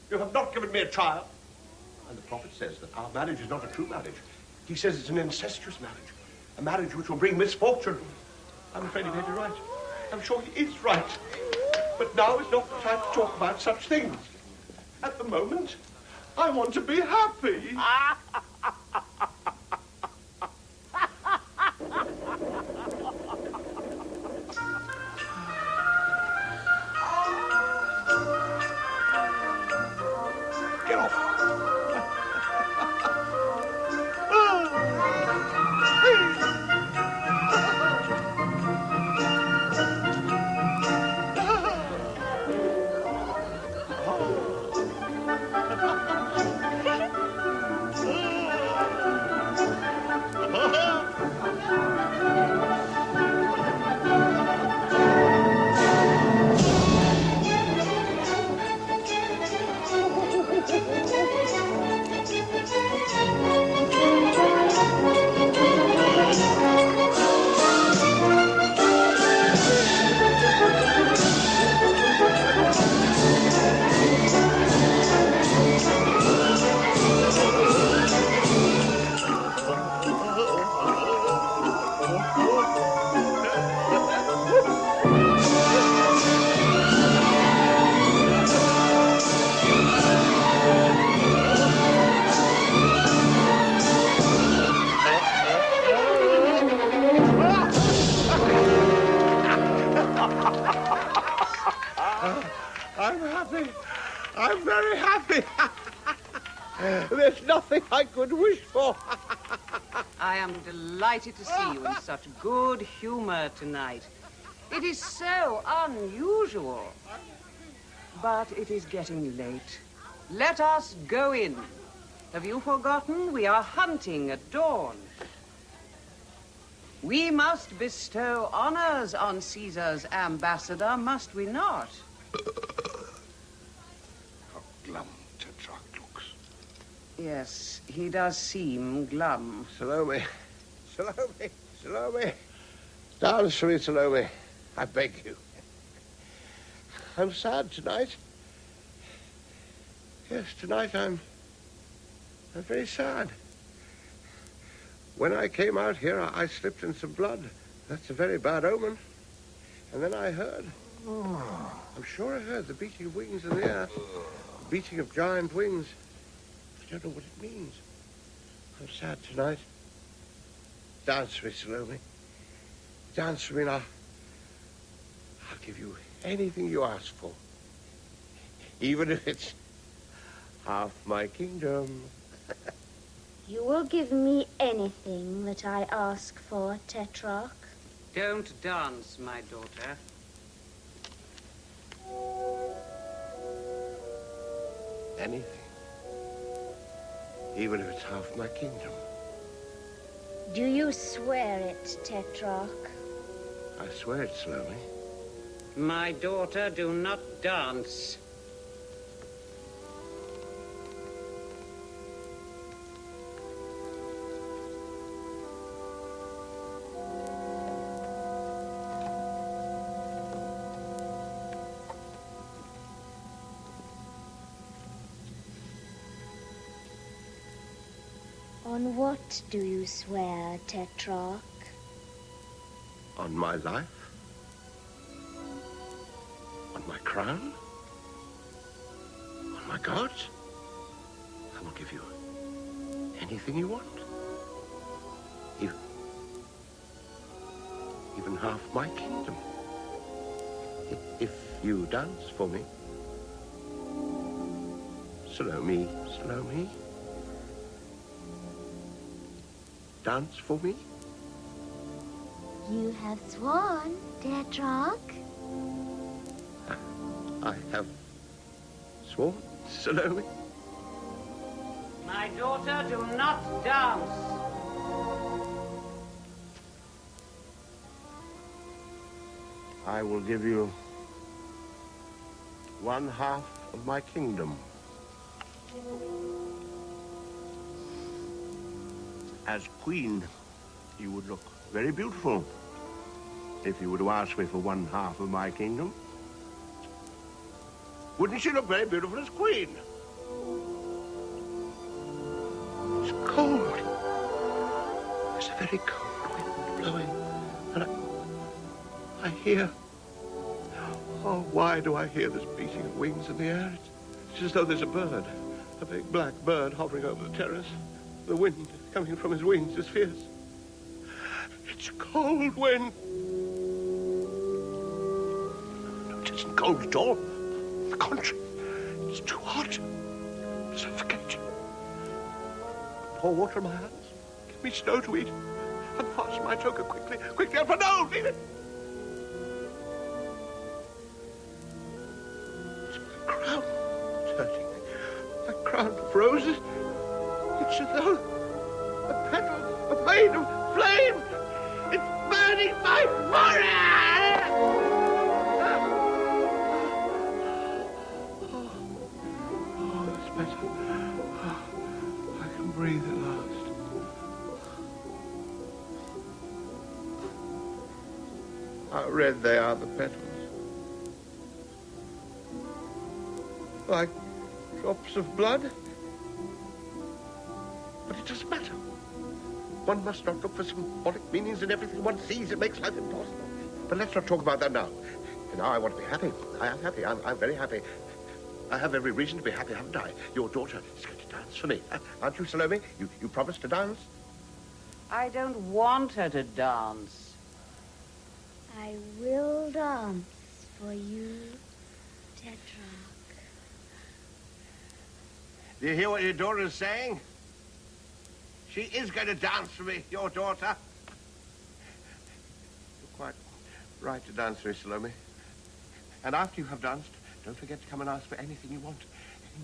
You have not given me a child. And the prophet says that our marriage is not a true marriage. He says it's an incestuous marriage, a marriage which will bring misfortune. I'm afraid he may be right. I'm sure he is right. But now is not the time to talk about such things. At the moment, I want to be happy. Get off. I'm happy. I'm very happy. There's nothing I could wish for. I am delighted to see you in such good humor tonight. It is so unusual. But it is getting late. Let us go in. Have you forgotten? We are hunting at dawn. We must bestow honors on Caesar's ambassador, must we not? How glum Tetrarch looks. Yes, he does seem glum. Salome. Salome. Salome. Dance for me, Salome. I beg you. I'm sad tonight. Yes, tonight I'm very sad. When I came out here, I slipped in some blood. That's a very bad omen. And then I heard, I'm sure I heard the beating of wings in the air. The beating of giant wings. I don't know what it means. I'm sad tonight. Dance for me, Salome. Dance for me now. I'll give you anything you ask for. Even if it's half my kingdom. You will give me anything that I ask for, Tetrarch. Don't dance, my daughter. Anything. Even if it's half my kingdom. Do you swear it, Tetrarch? I swear it, Salome. My daughter, do not dance. On what do you swear, Tetrarch? On my life? On my crown? On my gods? I will give you anything you want. Even half my kingdom. If you dance for me. Salome, Salome. Dance for me? You have sworn, Tetrarch. I have sworn, Salome. My daughter, do not dance. I will give you one half of my kingdom. As queen, you would look very beautiful if you were to ask me for one half of my kingdom. Wouldn't she look very beautiful as queen? It's cold. There's a very cold wind blowing, and I hear... Oh, why do I hear this beating of wings in the air? It's as though there's a bird, a big black bird hovering over the terrace. The wind coming from his wings is fierce. It's cold wind. No, it isn't cold at all. On the contrary, it's too hot. To suffocate. Pour water in my hands. Give me snow to eat. Unfasten my toga quickly. Quickly, for no, leave it. It's my crown. It's hurting me. My crown of roses. It's as though the petals are made of flame. It's burning my forehead. Oh, that's better. Oh, I can breathe at last. How red they are, the petals. Like drops of blood. But it doesn't matter. One must not look for symbolic meanings in everything one sees. It makes life impossible. But let's not talk about that now. Now I want to be happy. I am happy. I'm very happy. I have every reason to be happy, haven't I? Your daughter is going to dance for me. Aren't you, Salome? You promised to dance? I don't want her to dance. I will dance for you, Tetrarch. Do you hear what your daughter is saying? She is going to dance for me, your daughter. You're quite right to dance for me, Salome. And after you have danced, don't forget to come and ask for anything you want.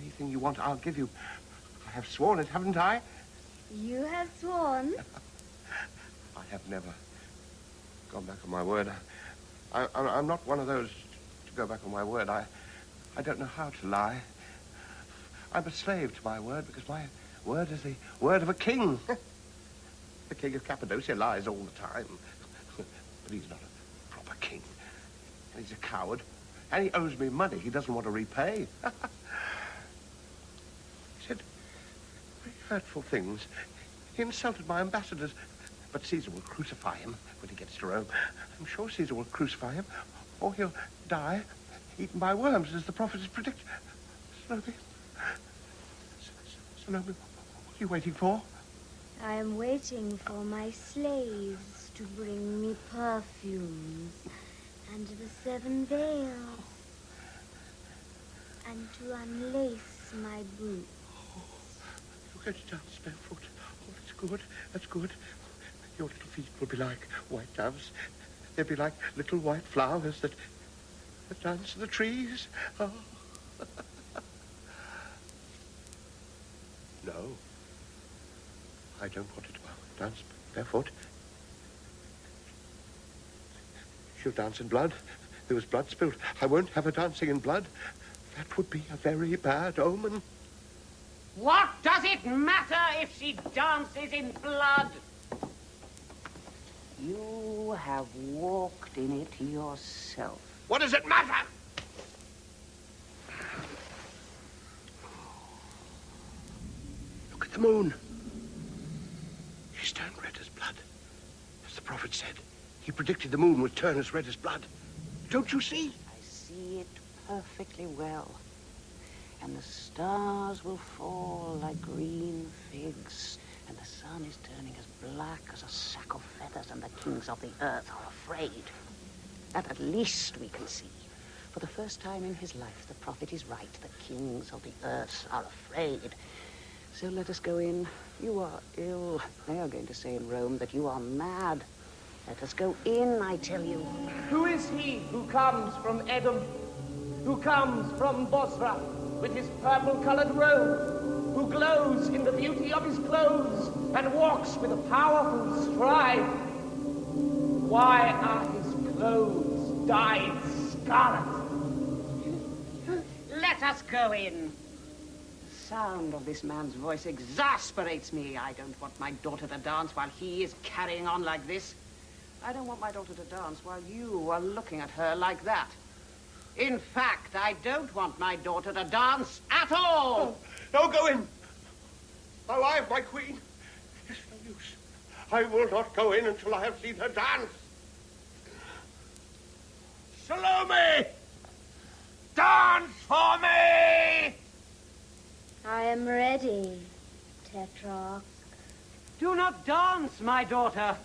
Anything you want, I'll give you. I have sworn it, haven't I? You have sworn. I have never gone back on my word. I'm not one of those to go back on my word. I don't know how to lie. I'm a slave to my word because my word is the word of a king. The king of Cappadocia lies all the time. But he's not a proper king. And he's a coward. And he owes me money he doesn't want to repay. He said very hurtful things. He insulted my ambassadors. But Caesar will crucify him when he gets to Rome. I'm sure Caesar will crucify him, or he'll die eaten by worms, as the prophet has predicted. Salome, what are you waiting for? I am waiting for my slaves to bring me perfumes and the 7 veils and to unlace my boots. You're going to dance barefoot. Oh, that's good. That's good. Your little feet will be like white doves. They'll be like little white flowers that dance in the trees. Oh. No. I don't want her to dance barefoot. She'll dance in blood. There was blood spilled. I won't have her dancing in blood. That would be a very bad omen. What does it matter if she dances in blood? You have walked in it yourself. What does it matter? Look at the moon. She's turned red as blood. As the prophet said, he predicted the moon would turn as red as blood. Don't you see? I see it perfectly well. And the stars will fall like green figs. And the sun is turning as black as a sack of feathers, and the kings of the earth are afraid. That at least we can see. For the first time in his life, the prophet is right. The kings of the earth are afraid. So let us go in. You are ill. They are going to say in Rome that you are mad. Let us go in, I tell you. Who is he who comes from Edom? Who comes from Bosra with his purple-colored robe? Who glows in the beauty of his clothes and walks with a powerful stride? Why are his clothes dyed scarlet? Let us go in. The sound of this man's voice exasperates me. I don't want my daughter to dance while he is carrying on like this. I don't want my daughter to dance while you are looking at her like that. In fact, I don't want my daughter to dance at all. No, go in. My wife, my queen. It's no use. I will not go in until I have seen her dance. Salome! Dance for me! I am ready, Tetrarch. Do not dance, my daughter.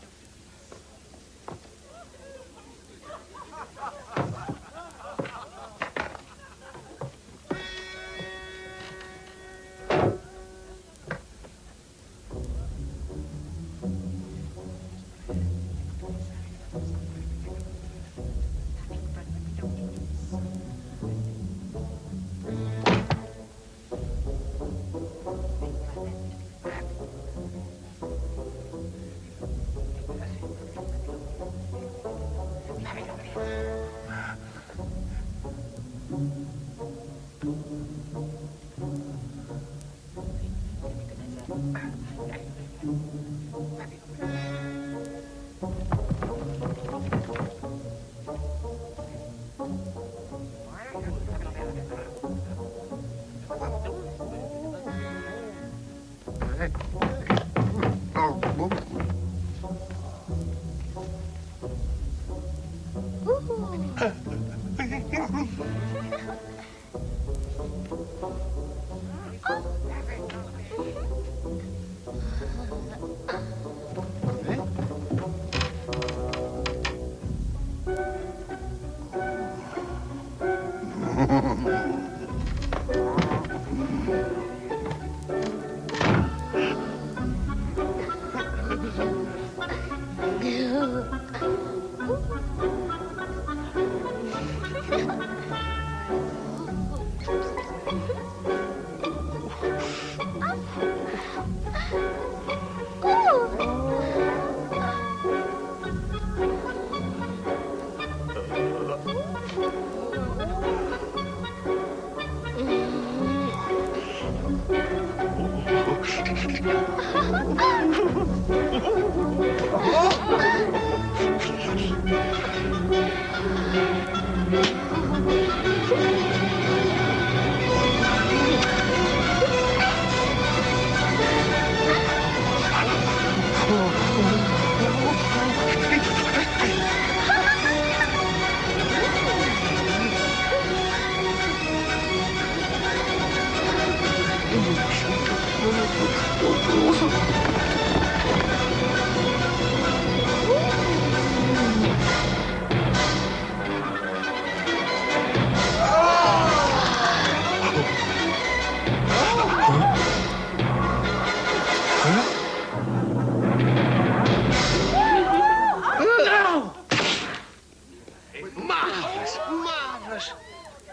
us.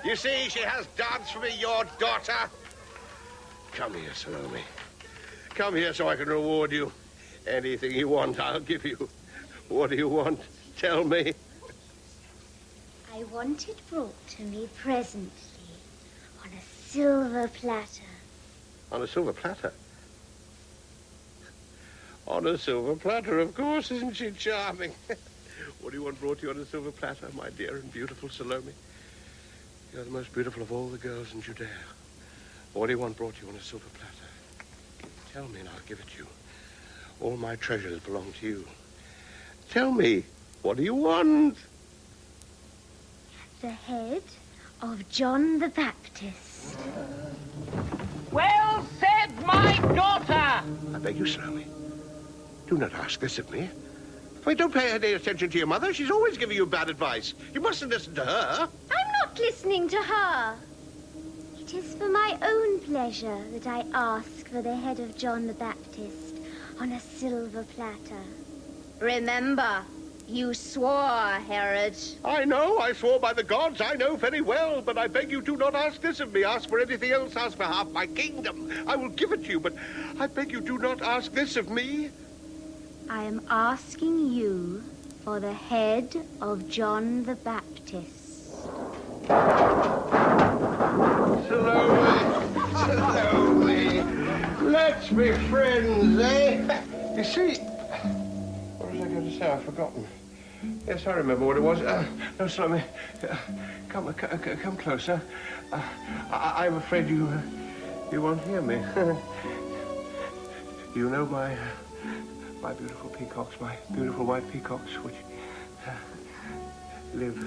You see, she has danced for me, your daughter. Come here, Salome. Come here so I can reward you. Anything you want, I'll give you. What do you want? Tell me. I want it brought to me presently on a silver platter. On a silver platter? On a silver platter, of course. Isn't she charming? What do you want brought to you on a silver platter, my dear and beautiful Salome? You're the most beautiful of all the girls in Judea. What do you want brought to you on a silver platter? Tell me and I'll give it to you. All my treasures belong to you. Tell me, what do you want? The head of John the Baptist. Well said, my daughter! I beg you, Salome, do not ask this of me. Wait, don't pay any attention to your mother. She's always giving you bad advice. You mustn't listen to her. I'm not listening to her. It is for my own pleasure that I ask for the head of John the Baptist on a silver platter. Remember, you swore, Herod. I know, I swore by the gods. I know very well, but I beg you, do not ask this of me. Ask for anything else. Ask for half my kingdom. I will give it to you, but I beg you, do not ask this of me. I am asking you for the head of John the Baptist. Salome, let's be friends, eh? You see, what was I going to say? I've forgotten. Yes, I remember what it was. No, Salome, come closer. I'm afraid you won't hear me. You know my beautiful peacocks, my beautiful white peacocks, which live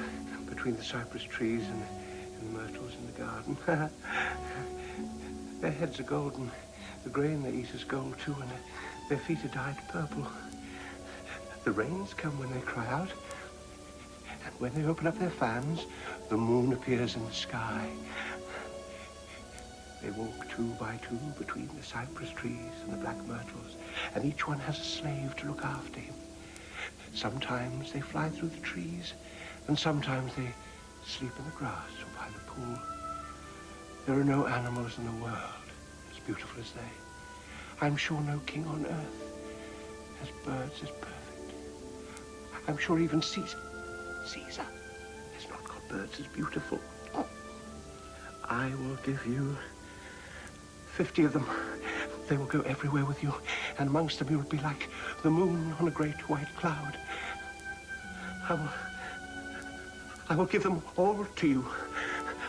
between the cypress trees and the myrtles in the garden. Their heads are golden. The grain they eat is gold, too, and their feet are dyed purple. The rains come when they cry out, and when they open up their fans, the moon appears in the sky. They walk 2 by 2 between the cypress trees and the black myrtles, and each one has a slave to look after him. Sometimes they fly through the trees, and sometimes they sleep in the grass or by the pool. There are no animals in the world as beautiful as they. I'm sure no king on earth has birds as perfect. I'm sure even Caesar has not got birds as beautiful. I will give you 50 of them. They will go everywhere with you, and amongst them you will be like the moon on a great white cloud. I will give them all to you.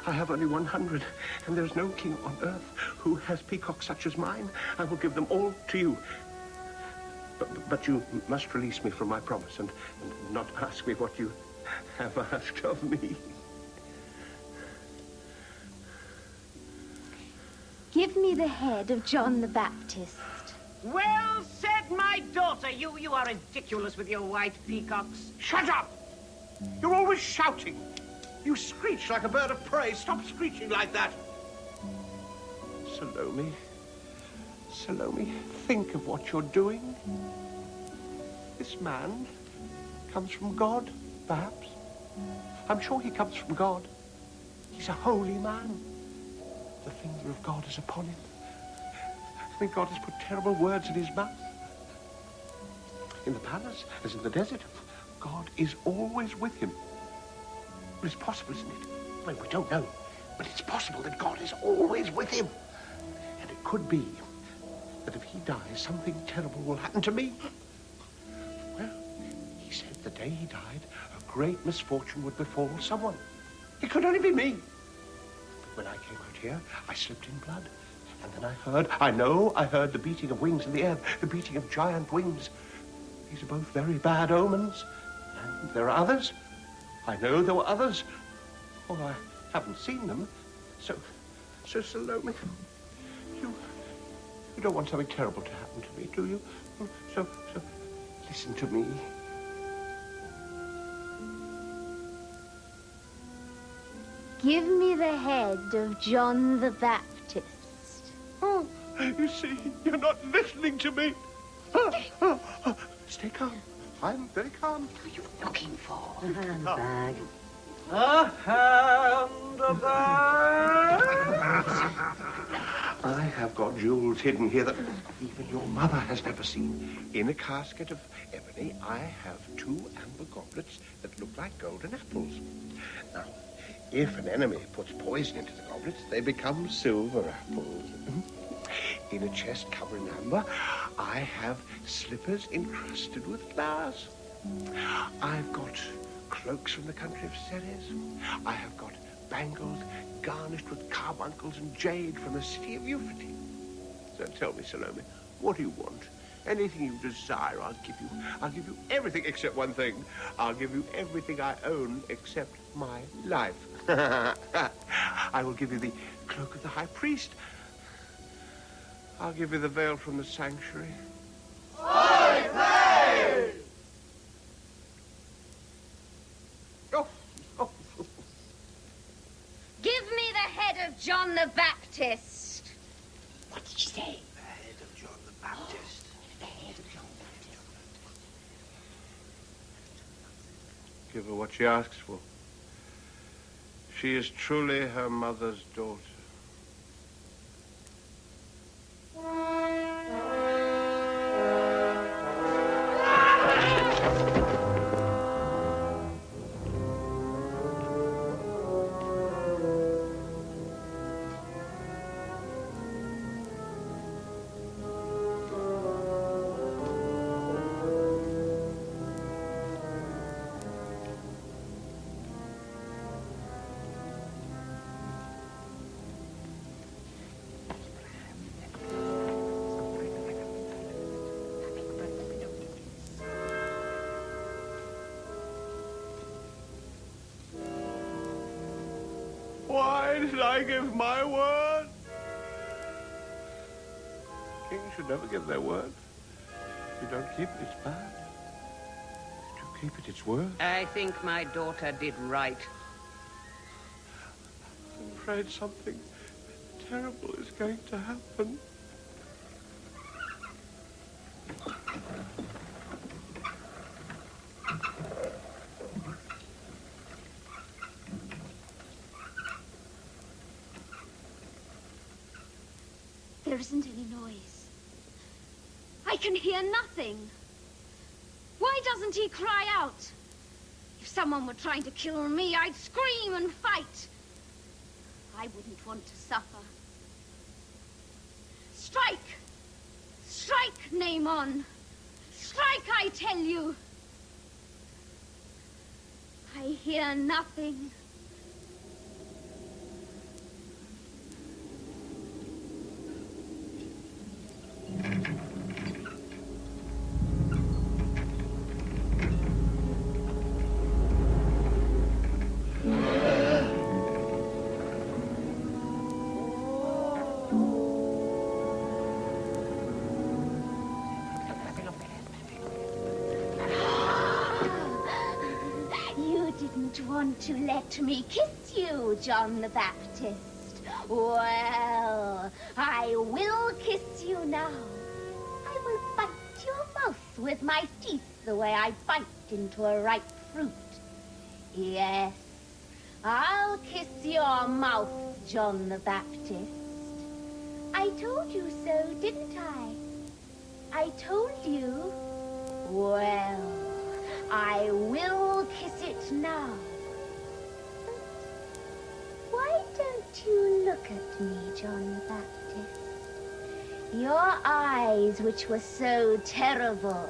I have only 100, and there's no king on earth who has peacocks such as mine. I will give them all to you. But you must release me from my promise and not ask me what you have asked of me. Give me the head of John the Baptist. Well said, my daughter. You are ridiculous with your white peacocks. Shut up! You're always shouting. You screech like a bird of prey. Stop screeching like that. Salome, think of what you're doing. This man comes from God, perhaps. I'm sure he comes from God. He's a holy man. The finger of God is upon him. I think God has put terrible words in his mouth. In the palace, as in the desert, God is always with him. Well, it's possible, isn't it? Well, we don't know, but it's possible that God is always with him. And it could be that if he dies, something terrible will happen to me. Well, he said the day he died, a great misfortune would befall someone. It could only be me. When I came out here, I slipped in blood. And then I heard the beating of wings in the air, the beating of giant wings. These are both very bad omens. And there are others. I know there were others. Oh, I haven't seen them. So Salome, you don't want something terrible to happen to me, do you? So listen to me. Give me the head of John the Baptist. Oh, you see, you're not listening to me. Stay calm. I'm very calm. What are you looking for? The handbag. A hand of that. I have got jewels hidden here that even your mother has never seen. In a casket of ebony, I have 2 amber goblets that look like golden apples. Now, if an enemy puts poison into the goblets, they become silver apples. In a chest covered in amber, I have slippers encrusted with flowers. I've got cloaks from the country of Ceres. I have got bangles garnished with carbuncles and jade from the city of Euphrates. So tell me, Salome, what do you want? Anything you desire, I'll give you. I'll give you everything except one thing. I'll give you everything I own except my life. I will give you the cloak of the high priest. I'll give you the veil from the sanctuary. Give me the head of John the Baptist. What did she say? The head of John the Baptist. The head of John the Baptist. Give her what she asks for. She is truly her mother's daughter. Why did I give my word? Kings should never give their word. If you don't keep it, it's bad. If you keep it, it's worse. I think my daughter did right. I'm afraid something terrible is going to happen. There isn't any noise. I can hear nothing. Why doesn't he cry out? If someone were trying to kill me, I'd scream and fight. I wouldn't want to suffer. Strike! Strike, Naimon! Strike, I tell you! I hear nothing. Want to let me kiss you, John the Baptist? Well, I will kiss you now. I will bite your mouth with my teeth the way I bite into a ripe fruit. Yes, I'll kiss your mouth, John the Baptist. I told you so, didn't I? I told you. Well, I will kiss it now. Why don't you look at me, John the Baptist? Your eyes, which were so terrible,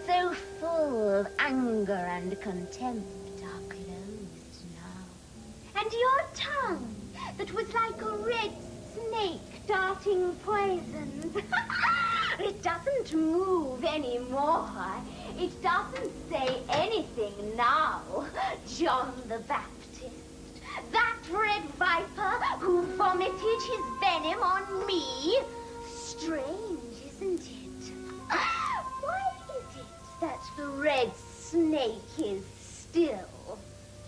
so full of anger and contempt, are closed now. And your tongue, that was like a red snake darting poisons, it doesn't move anymore. It doesn't say anything now, John the Baptist. That red viper who vomited his venom on me. Strange, isn't it? Why is it that the red snake is still?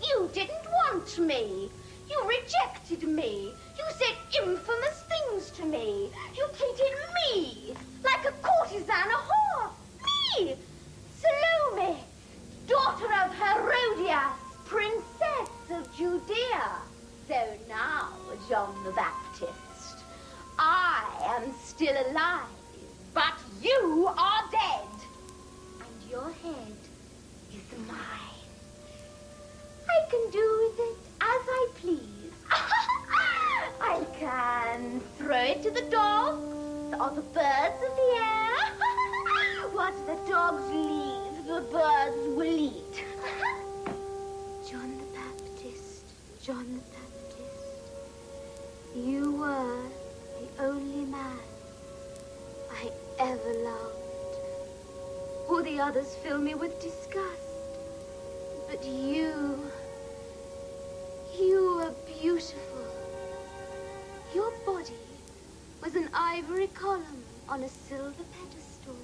You didn't want me. You rejected me. You said infamous things to me. You treated me like a courtesan, a whore. Me, Salome, daughter of Herodias, princess the Baptist. I am still alive, but you are dead. And your head is mine. I can do with it as I please. I can throw it to the dogs or the birds of the air. What the dogs leave, the birds will eat. John the Baptist, John the Baptist, you were the only man I ever loved. All the others fill me with disgust. But you were beautiful. Your body was an ivory column on a silver pedestal.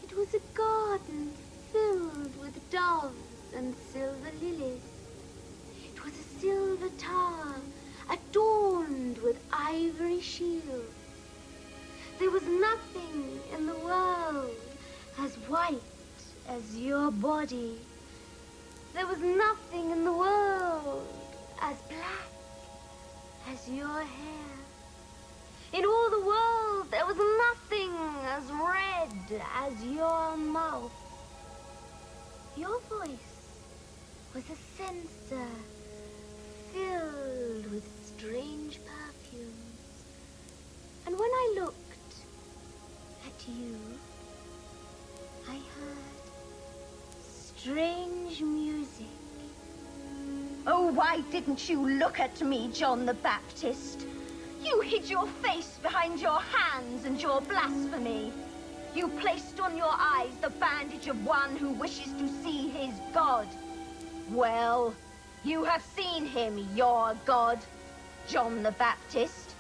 It was a garden filled with doves and silver lilies. It was a silver tower adorned with ivory shields. There was nothing in the world as white as your body. There was nothing in the world as black as your hair. In all the world, there was nothing as red as your mouth. Your voice was a censer filled with strange perfumes. And when I looked at you, I heard strange music. Oh, why didn't you look at me, John the Baptist? You hid your face behind your hands and your blasphemy. You placed on your eyes the bandage of one who wishes to see his God. Well, you have seen him, your God, John the Baptist.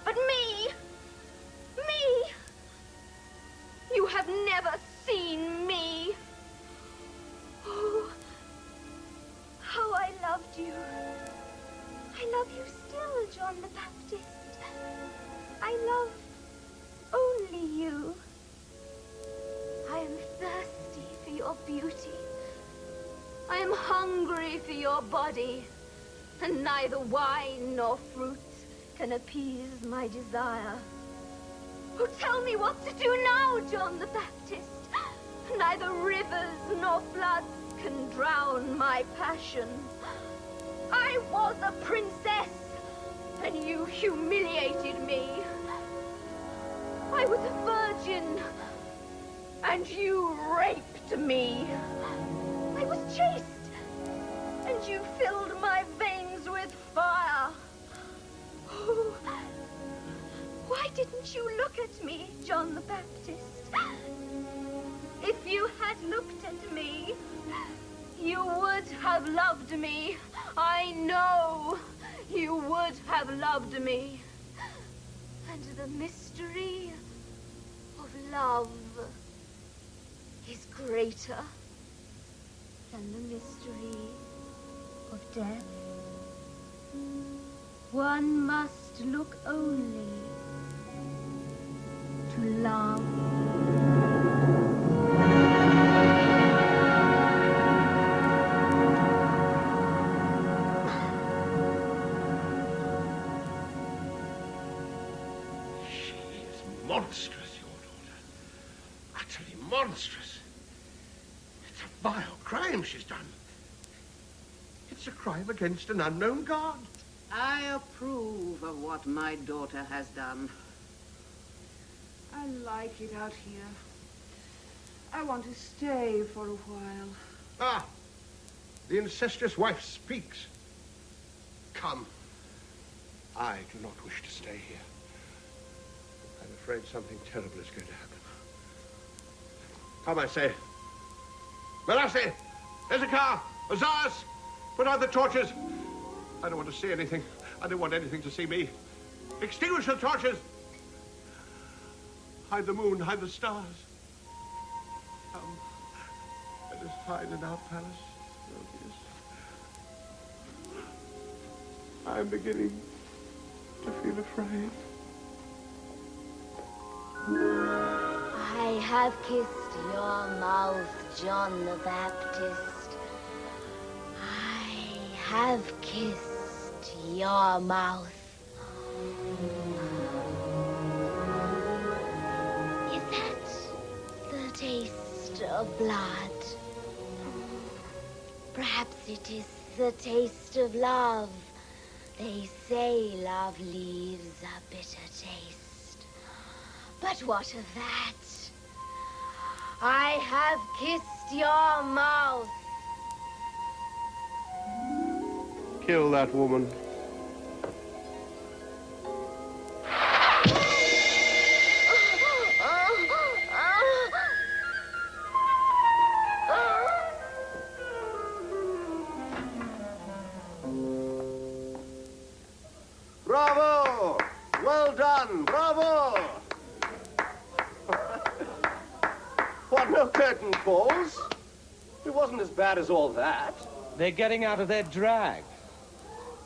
But me, you have never seen me. Oh, how I loved you. I love you still, John the Baptist. I love only you. I am thirsty for your beauty. I am hungry for your body, and neither wine nor fruit can appease my desire. Oh, tell me what to do now, John the Baptist. Neither rivers nor floods can drown my passion. I was a princess, and you humiliated me. I was a virgin, and you raped me. I was chaste, and you filled my veins with fire. Oh, why didn't you look at me, John the Baptist? If you had looked at me, you would have loved me. I know you would have loved me. And the mystery of love is greater than the mystery of death. One must look only to love. Monstrous, your daughter. Utterly monstrous. It's a vile crime she's done. It's a crime against an unknown God. I approve of what my daughter has done. I like it out here. I want to stay for a while. Ah, the incestuous wife speaks. Come. I do not wish to stay here. I'm afraid something terrible is going to happen. Come, I say. Manasseh, Hezekiah, Azaz, put out the torches. I don't want to see anything. I don't want anything to see me. Extinguish the torches. Hide the moon, hide the stars. Come, let us hide in our palace. I'm beginning to feel afraid. I have kissed your mouth, John the Baptist. I have kissed your mouth. of blood. Perhaps it is the taste of love. They say love leaves a bitter taste. But what of that? I have kissed your mouth. Kill that woman. Bravo! Well done! Bravo! What, no curtain calls? It wasn't as bad as all that. They're getting out of their drag.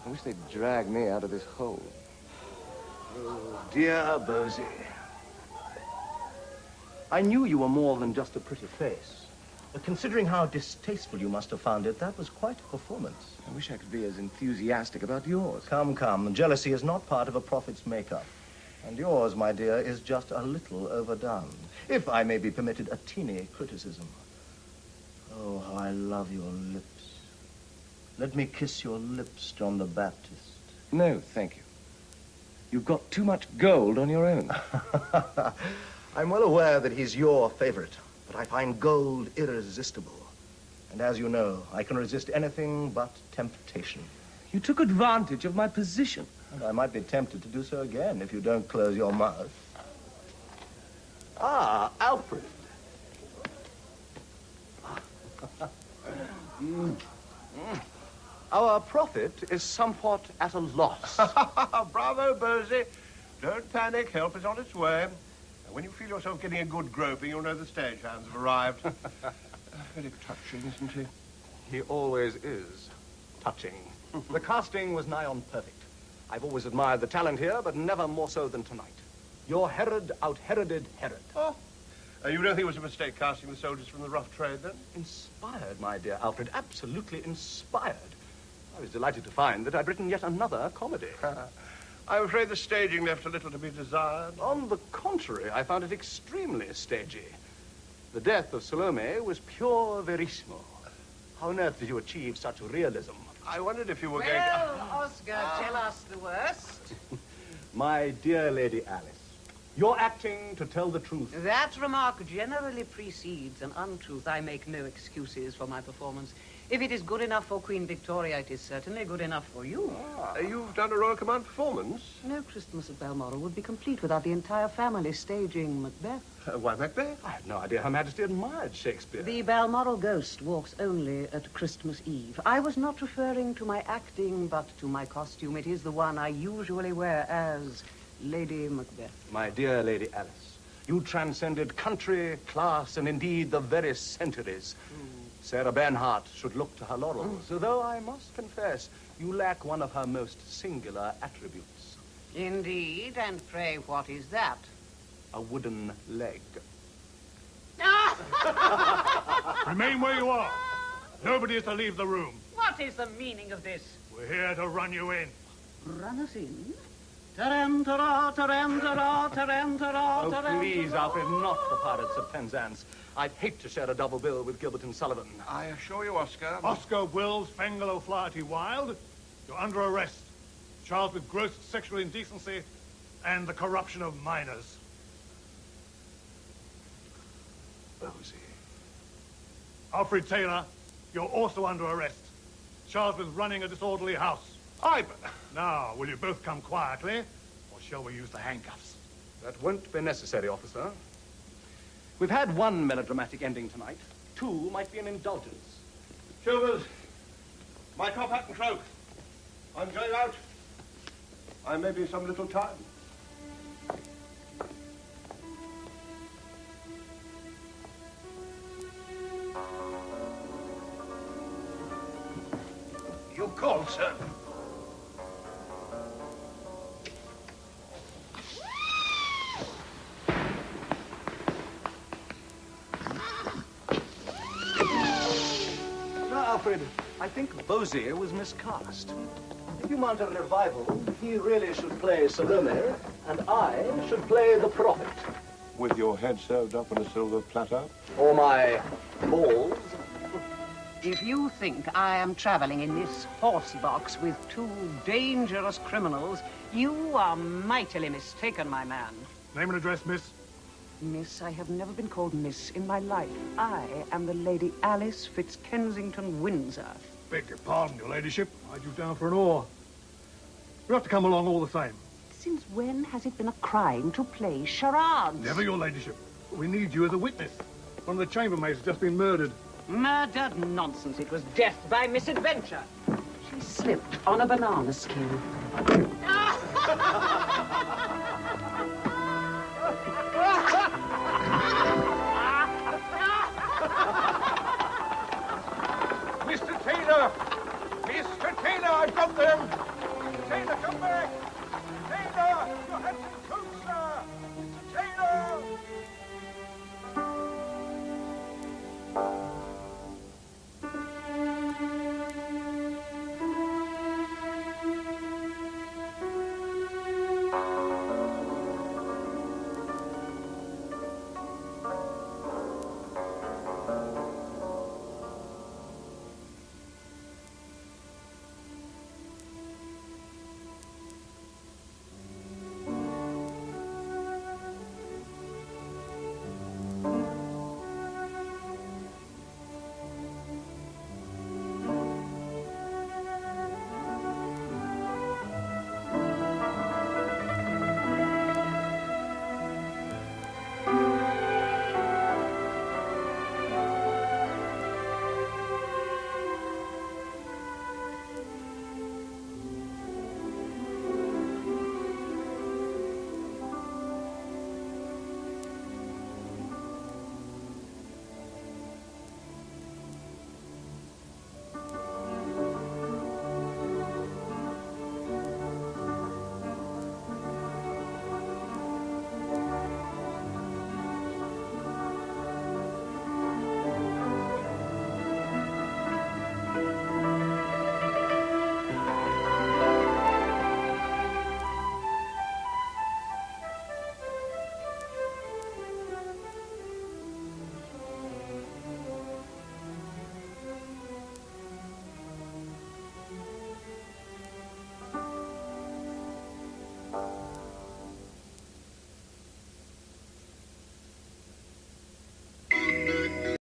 I wish they'd drag me out of this hole. Oh, dear Bosie. I knew you were more than just a pretty face. But considering how distasteful you must have found it, that was quite a performance. I wish I could be as enthusiastic about yours. Come, come. Jealousy is not part of a prophet's makeup. And yours, my dear, is just a little overdone. If I may be permitted a teeny criticism. Oh, how I love your lips. Let me kiss your lips, John the Baptist. No, thank you. You've got too much gold on your own. I'm well aware that he's your favorite, but I find gold irresistible. And as you know, I can resist anything but temptation. You took advantage of my position. And I might be tempted to do so again if you don't close your mouth. Ah, Alfred. Our prophet is somewhat at a loss. Bravo, Bosie. Don't panic. Help is on its way. And when you feel yourself getting a good groping, you'll know the stage hands have arrived. Very touching, isn't he? He always is touching. The casting was nigh on perfect. I've always admired the talent here, but never more so than tonight. Your Herod out-Heroded Herod. Oh. You don't think it was a mistake casting the soldiers from the rough trade, then? Inspired, my dear Alfred. Absolutely inspired. I was delighted to find that I'd written yet another comedy. I'm afraid the staging left a little to be desired. On the contrary, I found it extremely stagey. The death of Salome was pure verissimo. How on earth did you achieve such realism? I wondered if you were well, going to... Oscar, tell us the worst. My dear Lady Alice, you're acting to tell the truth. That remark generally precedes an untruth. I make no excuses for my performance. If it is good enough for Queen Victoria, it is certainly good enough for you. You've done a Royal Command performance? No Christmas at Balmoral would be complete without the entire family staging Macbeth. Why Macbeth? I had no idea Her Majesty admired Shakespeare. The Balmoral ghost walks only at Christmas Eve. I was not referring to my acting, but to my costume. It is the one I usually wear as Lady Macbeth. My dear Lady Alice, you transcended country, class, and indeed the very centuries. Sarah Bernhardt should look to her laurels, though I must confess you lack one of her most singular attributes. Indeed, and pray what is that? A wooden leg. Remain where you are. Nobody is to leave the room. What is the meaning of this? We're here to run you in. Run us in? Tarantara, tarantara, tarantara, Oh, please, Alfred, not the Pirates of Penzance. I'd hate to share a double bill with Gilbert and Sullivan. I assure you, Oscar... Oscar Wilde, Fengle O'Flaherty Wilde, you're under arrest. Charged with gross sexual indecency and the corruption of minors. Bosie. Alfred Taylor, you're also under arrest. Charged with running a disorderly house. Now, will you both come quietly, or shall we use the handcuffs? That won't be necessary, officer. We've had one melodramatic ending tonight. Two might be an indulgence. Chilvers, my top hat and cloak. I'm going out. I may be some little time. You called, sir. Alfred, I think Bosie was miscast. If you mount a revival, he really should play Salome, and I should play the prophet. with your head served up on a silver platter. Or my balls. If you think I am traveling in this horse box with two dangerous criminals, you are mightily mistaken, my man. Name and address, miss? Miss, I have never been called miss in my life. I am the Lady Alice Fitzkensington Windsor. Beg your pardon, your ladyship. I drew down for an oar. You have to come along all the same. Since when has it been a crime to play charades? Never, your ladyship. We need you as a witness. One of the chambermaids has just been murdered. Murdered nonsense. It was death by misadventure. She slipped on a banana skin.